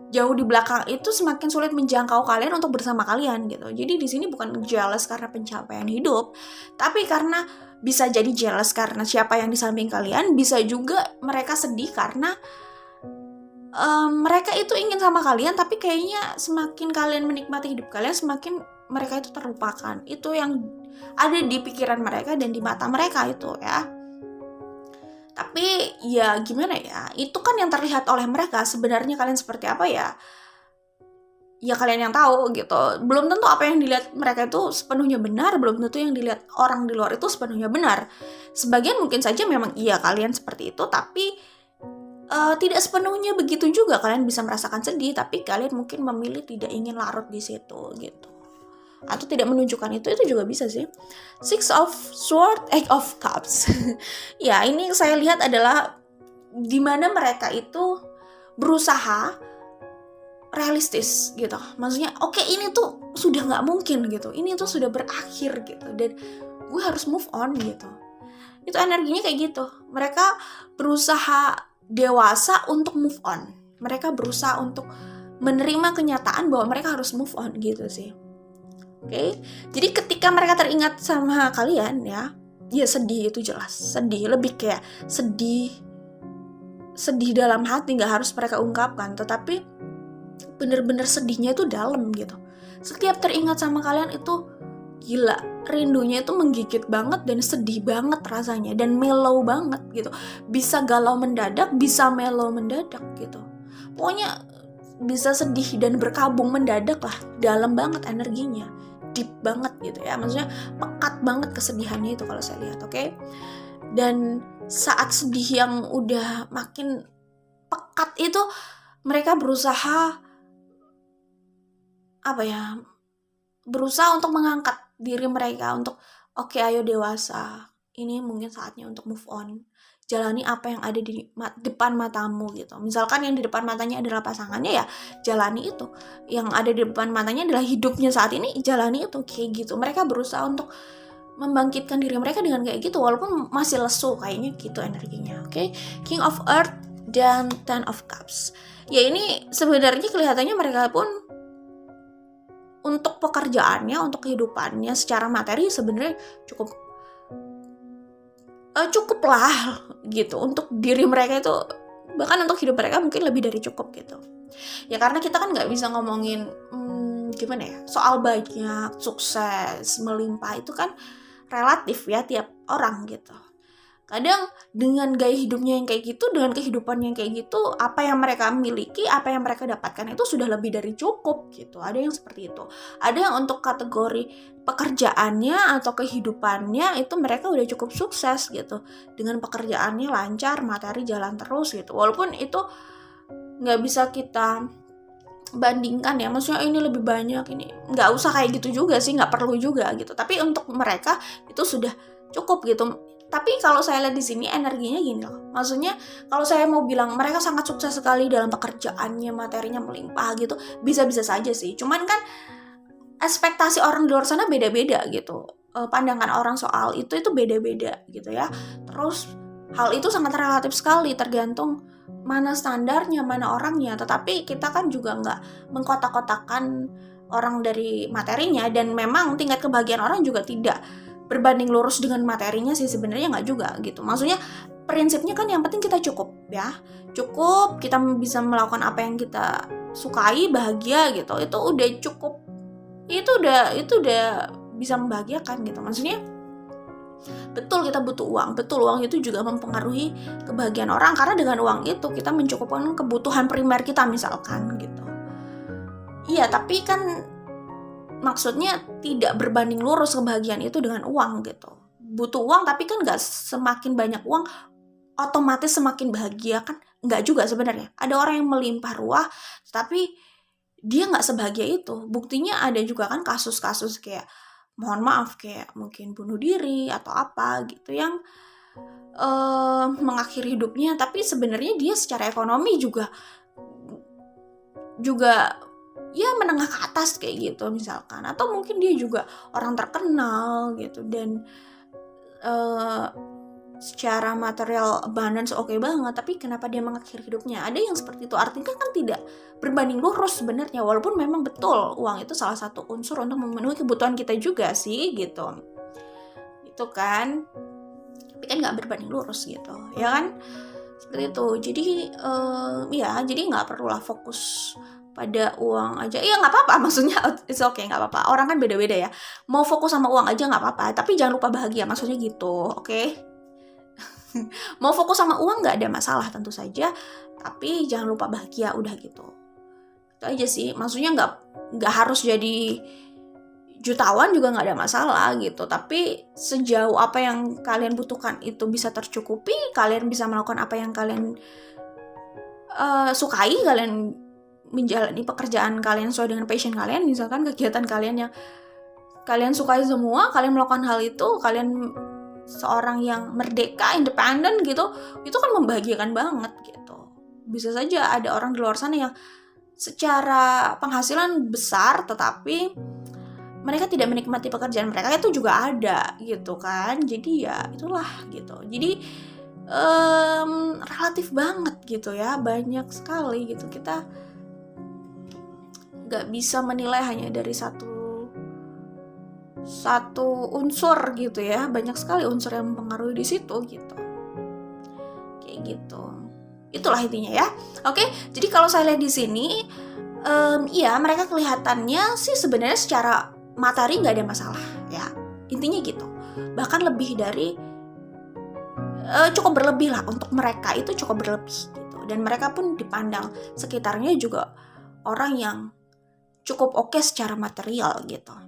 jauh di belakang itu semakin sulit menjangkau kalian untuk bersama kalian gitu. Jadi di sini bukan jealous karena pencapaian hidup, tapi karena bisa jadi jealous karena siapa yang di samping kalian, bisa juga mereka sedih karena mereka itu ingin sama kalian, tapi kayaknya semakin kalian menikmati hidup kalian, semakin mereka itu terlupakan. Itu yang ada di pikiran mereka dan di mata mereka itu ya. Tapi ya gimana ya, itu kan yang terlihat oleh mereka. Sebenarnya kalian seperti apa ya kalian yang tahu gitu. Belum tentu apa yang dilihat mereka itu sepenuhnya benar, belum tentu yang dilihat orang di luar itu sepenuhnya benar. Sebagian mungkin saja memang iya kalian seperti itu, tapi tidak sepenuhnya begitu juga. Kalian bisa merasakan sedih, tapi kalian mungkin memilih tidak ingin larut di situ gitu, atau tidak menunjukkan itu juga bisa sih. Six of Swords, Eight of Cups. Ya ini saya lihat adalah dimana mereka itu berusaha realistis gitu. Maksudnya oke, ini tuh sudah nggak mungkin gitu, ini tuh sudah berakhir gitu, dan gue harus move on gitu. Itu energinya kayak gitu. Mereka berusaha dewasa untuk move on. Mereka berusaha untuk menerima kenyataan bahwa mereka harus move on gitu sih. Oke? Jadi ketika mereka teringat sama kalian ya sedih, itu jelas sedih, lebih kayak sedih dalam hati, nggak harus mereka ungkapkan, tetapi bener-bener sedihnya itu dalam gitu. Setiap teringat sama kalian itu gila, rindunya itu menggigit banget dan sedih banget rasanya, dan mellow banget gitu. Bisa galau mendadak, bisa mellow mendadak gitu. Pokoknya bisa sedih dan berkabung mendadak lah, dalam banget energinya, deep banget gitu ya. Maksudnya pekat banget kesedihannya itu kalau saya lihat, oke? Dan saat sedih yang udah makin pekat itu, mereka berusaha untuk mengangkat diri mereka untuk oke, ayo dewasa, ini mungkin saatnya untuk move on, jalani apa yang ada di depan matamu gitu. Misalkan yang di depan matanya adalah pasangannya, ya jalani itu. Yang ada di depan matanya adalah hidupnya saat ini, jalani itu, kayak gitu. Mereka berusaha untuk membangkitkan diri mereka dengan kayak gitu, walaupun masih lesu kayaknya gitu energinya, oke? King of Earth dan Ten of Cups. Ya ini sebenarnya kelihatannya mereka pun untuk pekerjaannya, untuk kehidupannya secara materi sebenarnya cukup lah gitu. Untuk diri mereka itu, bahkan untuk hidup mereka mungkin lebih dari cukup gitu. Ya karena kita kan nggak bisa ngomongin gimana ya, soal banyak, sukses, melimpah itu kan relatif ya tiap orang gitu. Kadang dengan gaya hidupnya yang kayak gitu, dengan kehidupannya yang kayak gitu, apa yang mereka miliki, apa yang mereka dapatkan itu sudah lebih dari cukup gitu. Ada yang seperti itu. Ada yang untuk kategori pekerjaannya atau kehidupannya itu mereka udah cukup sukses gitu. Dengan pekerjaannya lancar, materi jalan terus gitu. Walaupun itu nggak bisa kita bandingkan ya, maksudnya ini lebih banyak, ini nggak usah kayak gitu juga sih, nggak perlu juga gitu. Tapi untuk mereka itu sudah cukup gitu. Tapi kalau saya lihat di sini energinya gini loh, maksudnya kalau saya mau bilang mereka sangat sukses sekali dalam pekerjaannya, materinya melimpah gitu, bisa-bisa saja sih. Cuman kan ekspektasi orang di luar sana beda-beda gitu, pandangan orang soal itu beda-beda gitu ya. Terus hal itu sangat relatif sekali, tergantung mana standarnya, mana orangnya. Tetapi kita kan juga nggak mengkotak-kotakan orang dari materinya, dan memang tingkat kebahagiaan orang juga tidak berbanding lurus dengan materinya sih sebenarnya, nggak juga gitu. Maksudnya prinsipnya kan yang penting kita cukup ya, cukup kita bisa melakukan apa yang kita sukai, bahagia gitu, itu udah cukup, itu udah bisa membahagiakan gitu. Maksudnya betul kita butuh uang, betul uang itu juga mempengaruhi kebahagiaan orang, karena dengan uang itu kita mencukupkan kebutuhan primer kita misalkan gitu. Iya, tapi kan maksudnya tidak berbanding lurus kebahagiaan itu dengan uang gitu. Butuh uang, tapi kan nggak semakin banyak uang otomatis semakin bahagia kan? Nggak juga sebenarnya. Ada orang yang melimpah ruah, tapi dia nggak sebahagia itu. Buktinya ada juga kan kasus-kasus kayak, mohon maaf, kayak mungkin bunuh diri atau apa gitu, yang mengakhiri hidupnya, tapi sebenarnya dia secara ekonomi juga ya menengah ke atas kayak gitu misalkan, atau mungkin dia juga orang terkenal gitu, dan secara material abundance oke banget, tapi kenapa dia mengakhiri hidupnya? Ada yang seperti itu. Artinya kan tidak berbanding lurus sebenarnya, walaupun memang betul uang itu salah satu unsur untuk memenuhi kebutuhan kita juga sih gitu, itu kan, tapi kan nggak berbanding lurus gitu ya kan, seperti itu. Jadi jadi nggak perlulah fokus pada uang aja. Iya nggak apa-apa, maksudnya it's okay, nggak apa-apa. Orang kan beda-beda ya. Mau fokus sama uang aja nggak apa-apa, tapi jangan lupa bahagia, maksudnya gitu, oke? Mau fokus sama uang nggak ada masalah tentu saja, tapi jangan lupa bahagia, udah gitu. Itu aja sih. Maksudnya nggak harus jadi jutawan juga nggak ada masalah gitu. Tapi sejauh apa yang kalian butuhkan itu bisa tercukupi, kalian bisa melakukan apa yang kalian sukai, kalian menjalani pekerjaan kalian sesuai dengan passion kalian, misalkan kegiatan kalian yang kalian sukai semua, kalian melakukan hal itu, kalian seorang yang merdeka, independen gitu, itu kan membahagiakan banget gitu. Bisa saja ada orang di luar sana yang secara penghasilan besar, tetapi mereka tidak menikmati pekerjaan mereka, itu juga ada gitu kan. Jadi ya itulah gitu. Jadi relatif banget gitu ya, banyak sekali gitu. Kita nggak bisa menilai hanya dari satu unsur gitu ya, banyak sekali unsur yang mempengaruhi di situ gitu, kayak gitu. Itulah intinya ya. Oke, jadi kalau saya lihat di sini, iya mereka kelihatannya sih sebenarnya secara materi nggak ada masalah ya, intinya gitu. Bahkan lebih dari cukup berlebih lah, untuk mereka itu cukup berlebih gitu. Dan mereka pun dipandang sekitarnya juga orang yang cukup oke secara material gitu.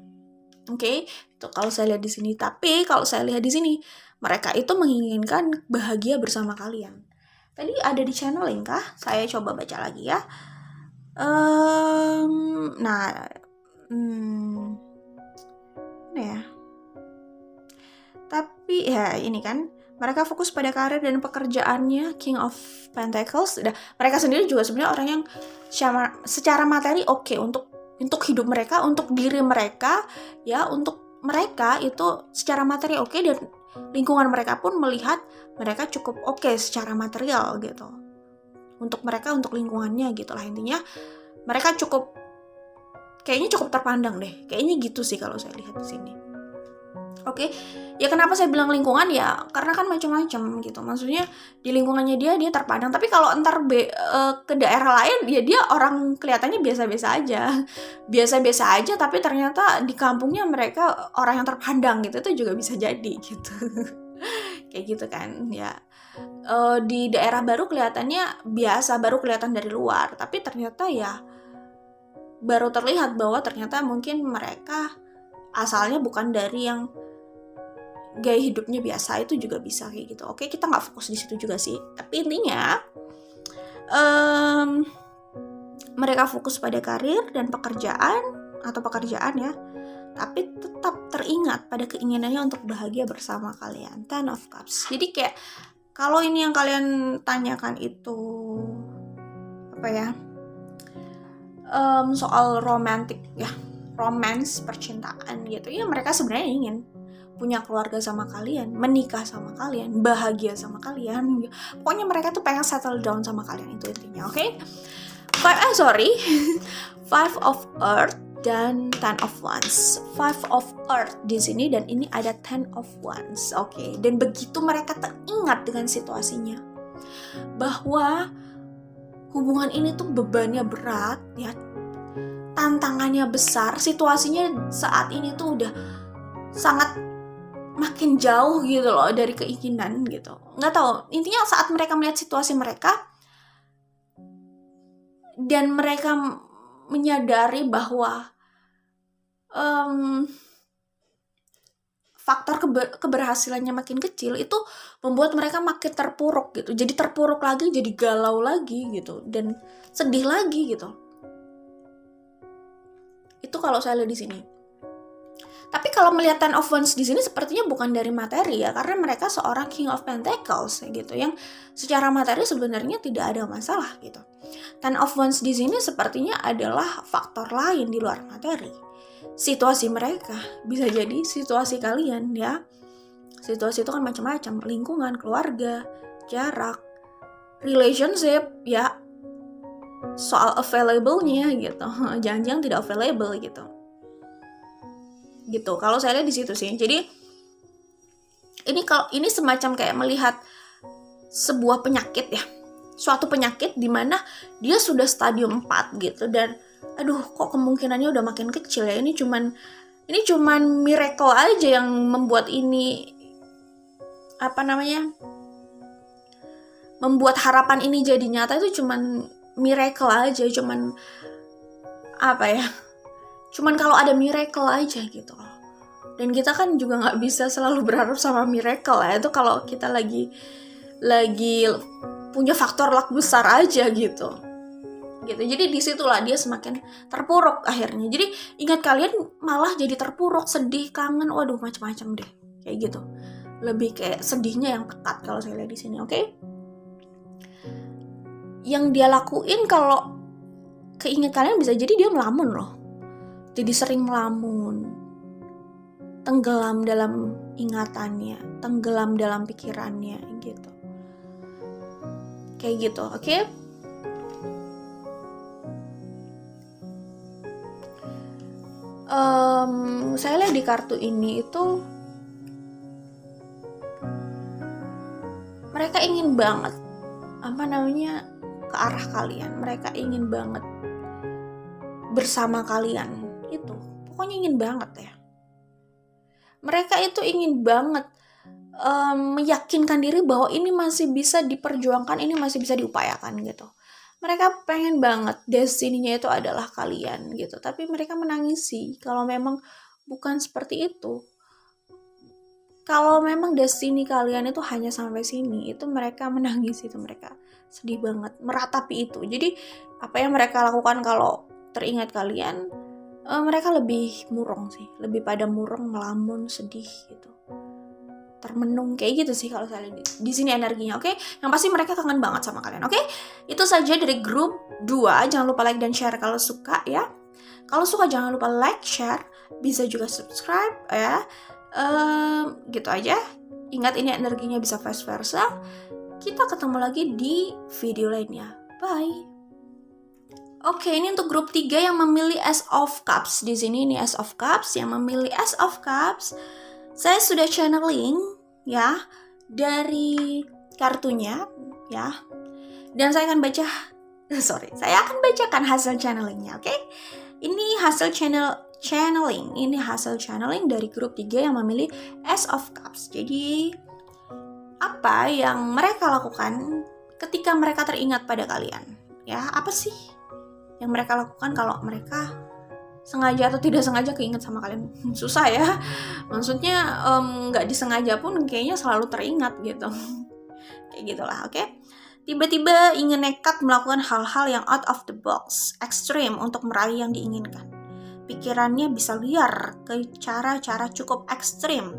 Oke, itu kalau saya lihat di sini. Tapi kalau saya lihat di sini, mereka itu menginginkan bahagia bersama kalian. Tadi ada di channeling kah? Saya coba baca lagi ya. Mana ya? Tapi ya ini kan, mereka fokus pada karir dan pekerjaannya, King of Pentacles. Mereka sendiri juga sebenarnya orang yang secara materi oke untuk hidup mereka, untuk diri mereka ya, untuk mereka itu secara materi oke, dan lingkungan mereka pun melihat mereka cukup oke secara material gitu. Untuk mereka, untuk lingkungannya gitulah intinya. Mereka kayaknya cukup terpandang deh. Kayaknya gitu sih kalau saya lihat di sini. Oke, ya kenapa saya bilang lingkungan ya? Karena kan macam-macam gitu. Maksudnya di lingkungannya dia terpandang. Tapi kalau entar ke daerah lain, ya dia orang kelihatannya biasa-biasa aja. Biasa-biasa aja, tapi ternyata di kampungnya mereka orang yang terpandang gitu. Itu juga bisa jadi gitu. Kayak gitu kan ya. Di daerah baru kelihatannya biasa, baru kelihatan dari luar. Tapi ternyata ya baru terlihat bahwa ternyata mungkin mereka asalnya bukan dari yang gaya hidupnya biasa, itu juga bisa kayak gitu. Oke, kita nggak fokus di situ juga sih. Tapi intinya mereka fokus pada karir dan pekerjaan ya. Tapi tetap teringat pada keinginannya untuk bahagia bersama kalian. Ten of Cups. Jadi kayak kalau ini yang kalian tanyakan itu apa ya? Soal romantik ya, romance, percintaan gitu ya, mereka sebenarnya ingin punya keluarga sama kalian, menikah sama kalian, bahagia sama kalian. Pokoknya mereka tuh pengen settle down sama kalian, itu intinya. Oke? Five of Earth dan Ten of Wands. Five of Earth di sini dan ini ada Ten of Wands. Oke? Dan begitu mereka teringat dengan situasinya, bahwa hubungan ini tuh bebannya berat ya, tantangannya besar, situasinya saat ini tuh udah sangat makin jauh gitu loh dari keinginan gitu. Nggak tahu, intinya saat mereka melihat situasi mereka dan mereka menyadari bahwa faktor keberhasilannya makin kecil, itu membuat mereka makin terpuruk gitu. Jadi terpuruk lagi, jadi galau lagi gitu, dan sedih lagi gitu. Itu kalau saya lihat di sini. Tapi kalau melihat Ten of Wands di sini sepertinya bukan dari materi ya, karena mereka seorang King of Pentacles gitu, yang secara materi sebenarnya tidak ada masalah gitu. Ten of Wands di sini sepertinya adalah faktor lain di luar materi. Situasi mereka bisa jadi situasi kalian ya. Situasi itu kan macam-macam, lingkungan, keluarga, jarak, relationship ya, soal available-nya gitu. Jangan-jangan tidak available gitu. Gitu. Kalau saya lihat di situ sih. Jadi ini semacam kayak melihat sebuah penyakit ya. Suatu penyakit di mana dia sudah stadium 4 gitu, dan aduh kok kemungkinannya udah makin kecil ya. Ini cuman miracle aja yang membuat ini membuat harapan ini jadi nyata. Itu cuman miracle aja, cuman kalau ada miracle aja gitu. Dan kita kan juga nggak bisa selalu berharap sama miracle ya. Itu kalau kita lagi punya faktor luck besar aja gitu. Jadi disitulah dia semakin terpuruk akhirnya. Jadi ingat, kalian malah jadi terpuruk, sedih, kangen, waduh macam-macam deh kayak gitu. Lebih kayak sedihnya yang pekat kalau saya lihat di sini. Oke? Yang dia lakuin kalau keinget kalian bisa jadi dia melamun loh. Jadi sering melamun, tenggelam dalam ingatannya, tenggelam dalam pikirannya gitu. Kayak gitu, oke? Saya lihat di kartu ini itu mereka ingin banget ke arah kalian. Mereka ingin banget bersama kalian. Itu pokoknya ingin banget ya. Mereka itu ingin banget meyakinkan diri bahwa ini masih bisa diperjuangkan, ini masih bisa diupayakan gitu. Mereka pengen banget destininya itu adalah kalian gitu. Tapi mereka menangisi kalau memang bukan seperti itu. Kalau memang destiny kalian itu hanya sampai sini, itu mereka menangis, itu mereka sedih banget meratapi itu. Jadi apa yang mereka lakukan kalau teringat kalian, mereka lebih murung sih, lebih pada murung, melamun, sedih gitu, termenung kayak gitu sih kalau saya lihat di sini energinya. Oke? Yang pasti mereka kangen banget sama kalian. Oke? Itu saja dari grup 2. Jangan lupa like dan share kalau suka ya. Kalau suka jangan lupa like, share, bisa juga subscribe ya. Gitu aja. Ingat ini energinya bisa vice versa. Kita ketemu lagi di video lainnya. Bye. Oke, ini untuk grup 3 yang memilih Ace of Cups. Di sini ini Ace of Cups yang memilih Ace of Cups. Saya sudah channeling ya dari kartunya ya. Dan saya akan bacakan hasil channelingnya, oke? Ini hasil channeling. Ini hasil channeling dari grup 3 yang memilih Ace of Cups. Jadi apa yang mereka lakukan ketika mereka teringat pada kalian? Ya, apa sih yang mereka lakukan kalau mereka sengaja atau tidak sengaja keinget sama kalian? Susah ya. Maksudnya nggak disengaja pun kayaknya selalu teringat gitu. Kayak gitulah, oke? Tiba-tiba ingin nekat melakukan hal-hal yang out of the box, ekstrim untuk meraih yang diinginkan. Pikirannya bisa liar ke cara-cara cukup ekstrim.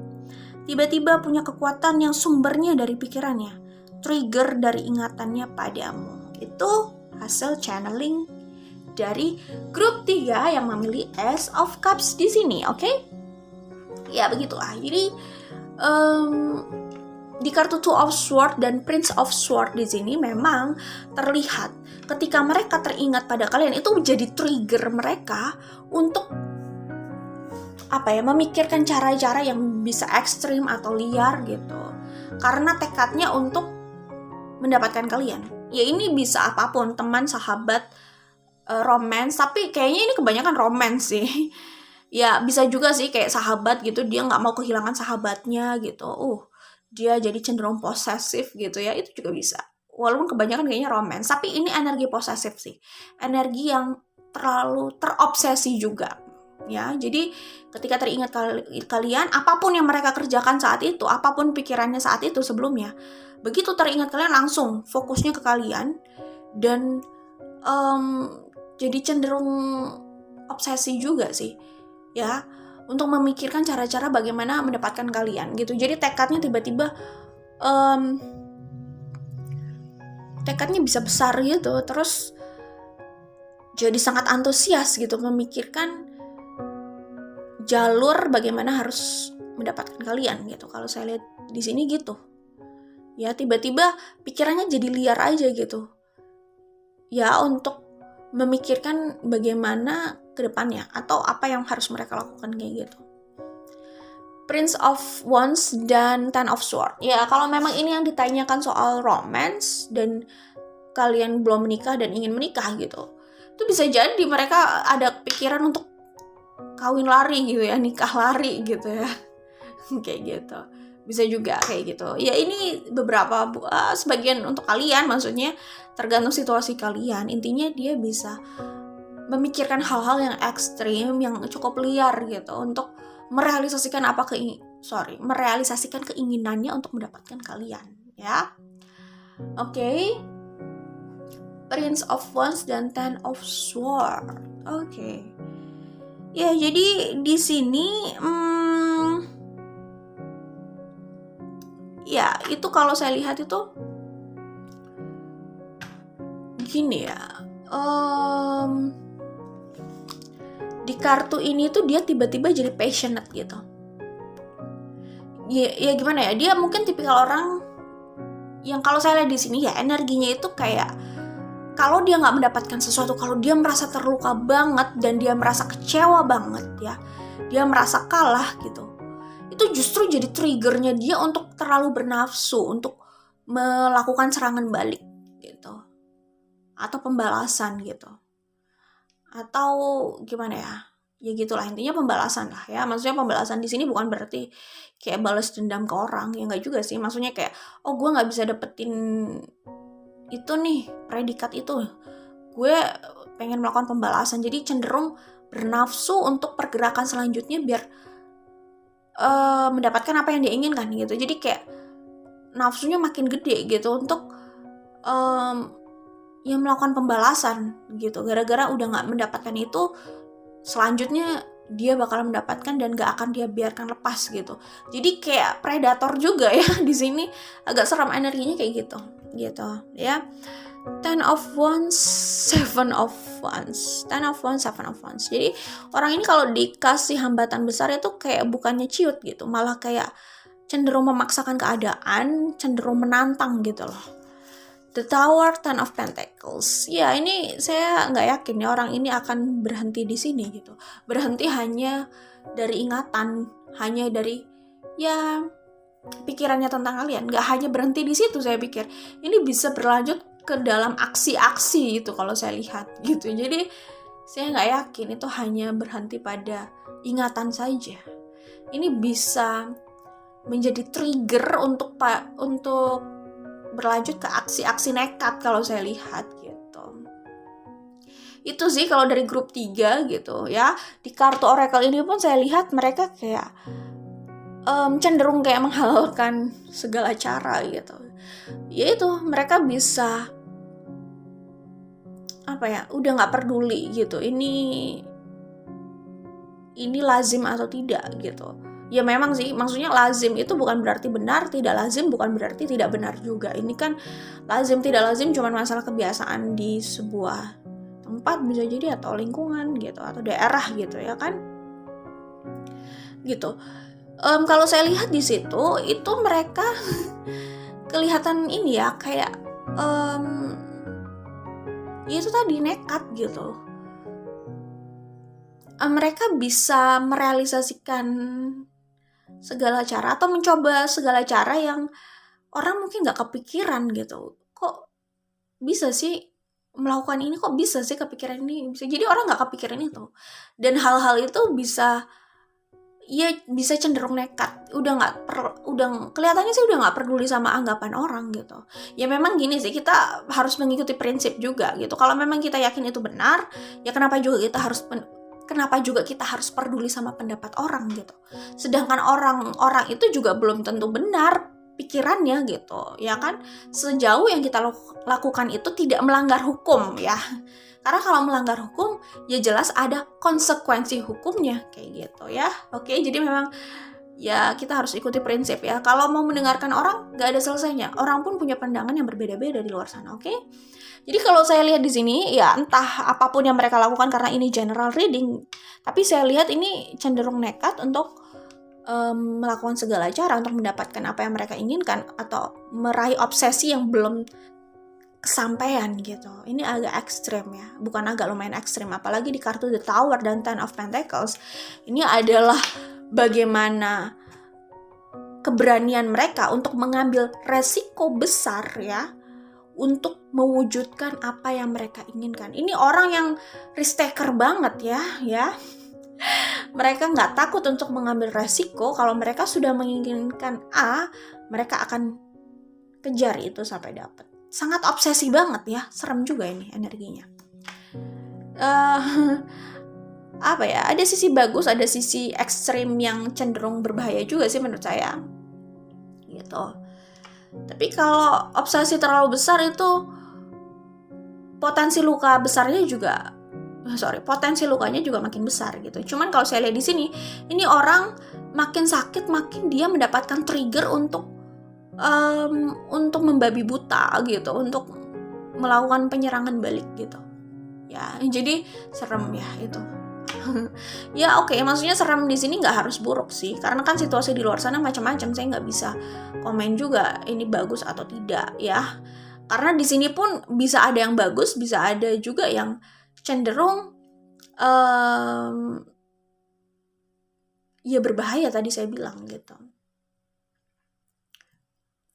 Tiba-tiba punya kekuatan yang sumbernya dari pikirannya, trigger dari ingatannya padamu. Itu hasil channeling dari grup 3 yang memilih Ace of Cups di sini, oke? Ya begitulah. Jadi di kartu Two of Swords dan Prince of Swords di sini memang terlihat ketika mereka teringat pada kalian itu menjadi trigger mereka untuk memikirkan cara-cara yang bisa ekstrim atau liar gitu. Karena tekadnya untuk mendapatkan kalian. Ya ini bisa apapun, teman, sahabat, romance, tapi kayaknya ini kebanyakan romance sih. Ya bisa juga sih kayak sahabat gitu, dia nggak mau kehilangan sahabatnya gitu. Dia jadi cenderung posesif gitu ya, itu juga bisa. Walaupun kebanyakan kayaknya romance, tapi ini energi posesif sih. Energi yang terlalu terobsesi juga. Ya, jadi ketika teringat kalian, apapun yang mereka kerjakan saat itu, apapun pikirannya saat itu sebelumnya, begitu teringat kalian langsung fokusnya ke kalian dan jadi cenderung obsesi juga sih. Ya, untuk memikirkan cara-cara bagaimana mendapatkan kalian gitu. Jadi tekadnya tiba-tiba tekadnya bisa besar gitu, terus jadi sangat antusias gitu memikirkan jalur bagaimana harus mendapatkan kalian gitu. Kalau saya lihat di sini gitu. Ya, tiba-tiba pikirannya jadi liar aja gitu. Ya, untuk memikirkan bagaimana ke depannya atau apa yang harus mereka lakukan kayak gitu. Prince of Wands dan Ten of Swords. Ya, kalau memang ini yang ditanyakan soal romance dan kalian belum menikah dan ingin menikah gitu, itu bisa jadi mereka ada pikiran untuk kawin lari gitu ya, nikah lari gitu ya. Kayak gitu. Bisa juga kayak gitu. Ya ini beberapa sebagian untuk kalian, maksudnya tergantung situasi kalian. Intinya dia bisa memikirkan hal-hal yang ekstrim, yang cukup liar gitu untuk merealisasikan keinginannya untuk mendapatkan kalian, ya. Oke. Prince of Wands dan Ten of Swords. Oke. Ya, jadi di sini ya, itu kalau saya lihat itu gini ya. Di kartu ini tuh dia tiba-tiba jadi passionate gitu. Ya gimana ya, dia mungkin tipikal orang yang kalau saya lihat di sini ya energinya itu kayak kalau dia nggak mendapatkan sesuatu, kalau dia merasa terluka banget dan dia merasa kecewa banget ya, dia merasa kalah gitu, itu justru jadi triggernya dia untuk terlalu bernafsu, untuk melakukan serangan balik gitu, atau pembalasan gitu, atau gimana ya, ya gitulah intinya pembalasan lah ya. Maksudnya pembalasan di sini bukan berarti kayak balas dendam ke orang, ya nggak juga sih. Maksudnya kayak gue nggak bisa dapetin itu nih, predikat itu, gue pengen melakukan pembalasan, jadi cenderung bernafsu untuk pergerakan selanjutnya biar mendapatkan apa yang dia inginkan gitu. Jadi kayak nafsunya makin gede gitu untuk ya melakukan pembalasan gitu. Gara-gara udah nggak mendapatkan itu, selanjutnya dia bakal mendapatkan dan gak akan dia biarkan lepas gitu. Jadi kayak predator juga ya di sini, agak seram energinya kayak gitu ya. 10 of Wands, 7 of Wands, 10 of Wands, 7 of Wands. Jadi orang ini kalau dikasih hambatan besar itu kayak bukannya ciut gitu, malah kayak cenderung memaksakan keadaan, cenderung menantang gitu loh. The Tower, 10 of Pentacles. Ya ini saya nggak yakin ya orang ini akan berhenti di sini gitu. Berhenti hanya dari ingatan, hanya dari ya pikirannya tentang kalian. Nggak hanya berhenti di situ, saya pikir ini bisa berlanjut ke dalam aksi-aksi gitu kalau saya lihat gitu. Jadi saya nggak yakin itu hanya berhenti pada ingatan saja. Ini bisa menjadi trigger untuk berlanjut ke aksi-aksi nekat kalau saya lihat gitu. Itu sih kalau dari grup 3 gitu ya. Di kartu oracle ini pun saya lihat mereka kayak cenderung kayak menghalalkan segala cara gitu. Yaitu mereka bisa udah nggak peduli gitu. Ini lazim atau tidak gitu. Ya memang sih, maksudnya lazim itu bukan berarti benar, tidak lazim bukan berarti tidak benar juga. Ini kan lazim tidak lazim cuma masalah kebiasaan di sebuah tempat bisa jadi, atau lingkungan gitu, atau daerah gitu ya kan. Gitu. Kalau saya lihat di situ itu mereka kelihatan ini ya kayak itu tadi nekat gitu. Mereka bisa merealisasikan segala cara atau mencoba segala cara yang orang mungkin gak kepikiran gitu. Kok bisa sih melakukan ini, kok bisa sih kepikiran ini, bisa jadi orang gak kepikiran itu. Dan hal-hal itu bisa cenderung nekat. Udah kelihatannya sih udah gak peduli sama anggapan orang gitu. Ya memang gini sih, kita harus mengikuti prinsip juga gitu. Kalau memang kita yakin itu benar, ya kenapa juga kita harus peduli sama pendapat orang gitu. Sedangkan orang-orang itu juga belum tentu benar pikirannya gitu, ya kan? Sejauh yang kita lakukan itu tidak melanggar hukum ya. Karena kalau melanggar hukum, ya jelas ada konsekuensi hukumnya kayak gitu ya. Oke, jadi memang ya kita harus ikuti prinsip ya. Kalau mau mendengarkan orang, gak ada selesainya. Orang pun punya pandangan yang berbeda-beda di luar sana, oke? Jadi kalau saya lihat di sini, ya entah apapun yang mereka lakukan karena ini general reading, tapi saya lihat ini cenderung nekat untuk melakukan segala cara untuk mendapatkan apa yang mereka inginkan atau meraih obsesi yang belum kesampaian gitu. Ini agak ekstrim ya, bukan agak, lumayan ekstrim. Apalagi di kartu The Tower dan 10 of Pentacles, ini adalah bagaimana keberanian mereka untuk mengambil resiko besar ya, untuk mewujudkan apa yang mereka inginkan. Ini orang yang risk taker banget ya. Mereka nggak takut untuk mengambil resiko. Kalau mereka sudah menginginkan A, mereka akan kejar itu sampai dapat. Sangat obsesi banget ya, serem juga ini energinya. Ada sisi bagus, ada sisi ekstrim yang cenderung berbahaya juga sih menurut saya. Gitu. Tapi kalau obsesi terlalu besar itu potensi lukanya juga makin besar gitu. Cuman kalau saya lihat di sini, ini orang makin sakit, makin dia mendapatkan trigger untuk membabi buta gitu, untuk melakukan penyerangan balik gitu. ya. Jadi serem ya itu. Ya oke, maksudnya serem di sini nggak harus buruk sih, karena kan situasi di luar sana macam-macam. Saya nggak bisa komen juga ini bagus atau tidak ya, karena di sini pun bisa ada yang bagus, bisa ada juga yang cenderung ya berbahaya tadi saya bilang gitu.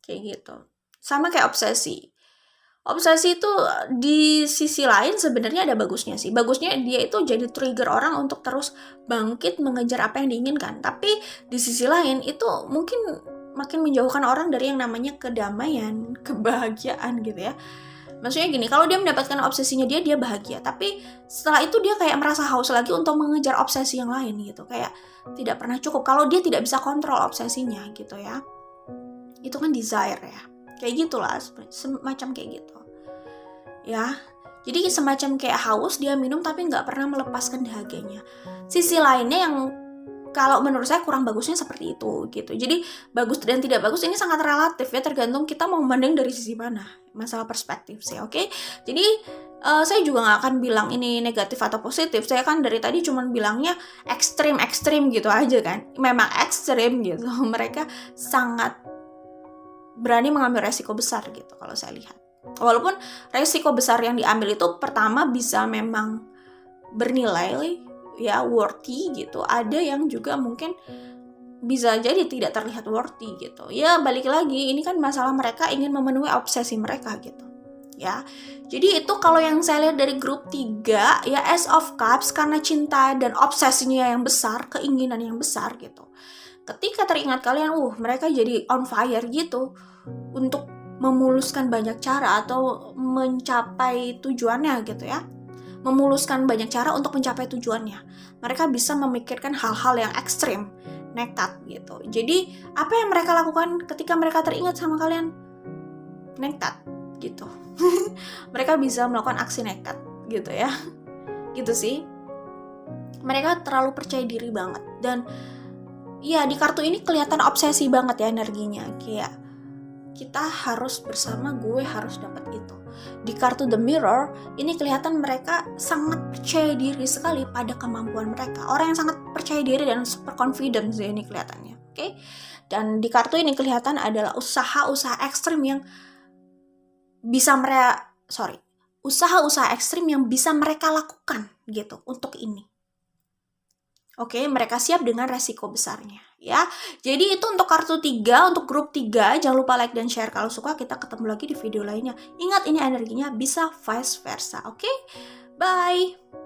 Kayak gitu. Sama kayak obsesi. Obsesi itu di sisi lain sebenarnya ada bagusnya sih. Bagusnya dia itu jadi trigger orang untuk terus bangkit mengejar apa yang diinginkan. Tapi di sisi lain itu mungkin makin menjauhkan orang dari yang namanya kedamaian, kebahagiaan gitu ya. Maksudnya gini, kalau dia mendapatkan obsesinya dia bahagia. Tapi setelah itu dia kayak merasa haus lagi untuk mengejar obsesi yang lain gitu. Kayak tidak pernah cukup kalau dia tidak bisa kontrol obsesinya gitu ya. Itu kan desire ya. Kayak gitulah, semacam kayak gitu ya. Jadi semacam kayak haus, dia minum tapi nggak pernah melepaskan dahaganya. Sisi lainnya yang kalau menurut saya kurang bagusnya seperti itu gitu. Jadi bagus dan tidak bagus ini sangat relatif ya, tergantung kita mau memandang dari sisi mana, masalah perspektif sih. Oke? Jadi saya juga nggak akan bilang ini negatif atau positif. Saya kan dari tadi cuma bilangnya ekstrim gitu aja kan. Memang ekstrim gitu. Mereka sangat berani mengambil resiko besar gitu kalau saya lihat. Walaupun resiko besar yang diambil itu pertama bisa memang bernilai ya, worthy gitu. Ada yang juga mungkin bisa jadi tidak terlihat worthy gitu. Ya balik lagi, ini kan masalah mereka ingin memenuhi obsesi mereka gitu. Ya. Jadi itu kalau yang saya lihat dari grup 3 ya, Ace of Cups, karena cinta dan obsesinya yang besar, keinginan yang besar gitu. Ketika teringat kalian, mereka jadi on fire gitu untuk memuluskan banyak cara atau mencapai tujuannya gitu ya. Memuluskan banyak cara untuk mencapai tujuannya. Mereka bisa memikirkan hal-hal yang ekstrim, nekat gitu. Jadi apa yang mereka lakukan ketika mereka teringat sama kalian? Nekat gitu. Mereka bisa melakukan aksi nekat gitu ya. Gitu sih. Mereka terlalu percaya diri banget. Dan ya di kartu ini kelihatan obsesi banget ya energinya. Kayak kita harus bersama, gue harus dapat itu. Di kartu The Mirror ini kelihatan mereka sangat percaya diri sekali pada kemampuan mereka. Orang yang sangat percaya diri dan super confident sih ini kelihatannya. Oke? Dan di kartu ini kelihatan adalah usaha-usaha ekstrim yang bisa usaha-usaha ekstrim yang bisa mereka lakukan gitu untuk ini. Oke, mereka siap dengan resiko besarnya ya. Jadi itu untuk kartu 3, untuk grup 3. Jangan lupa like dan share kalau suka. Kita ketemu lagi di video lainnya. Ingat, ini energinya bisa vice versa. Oke? Bye.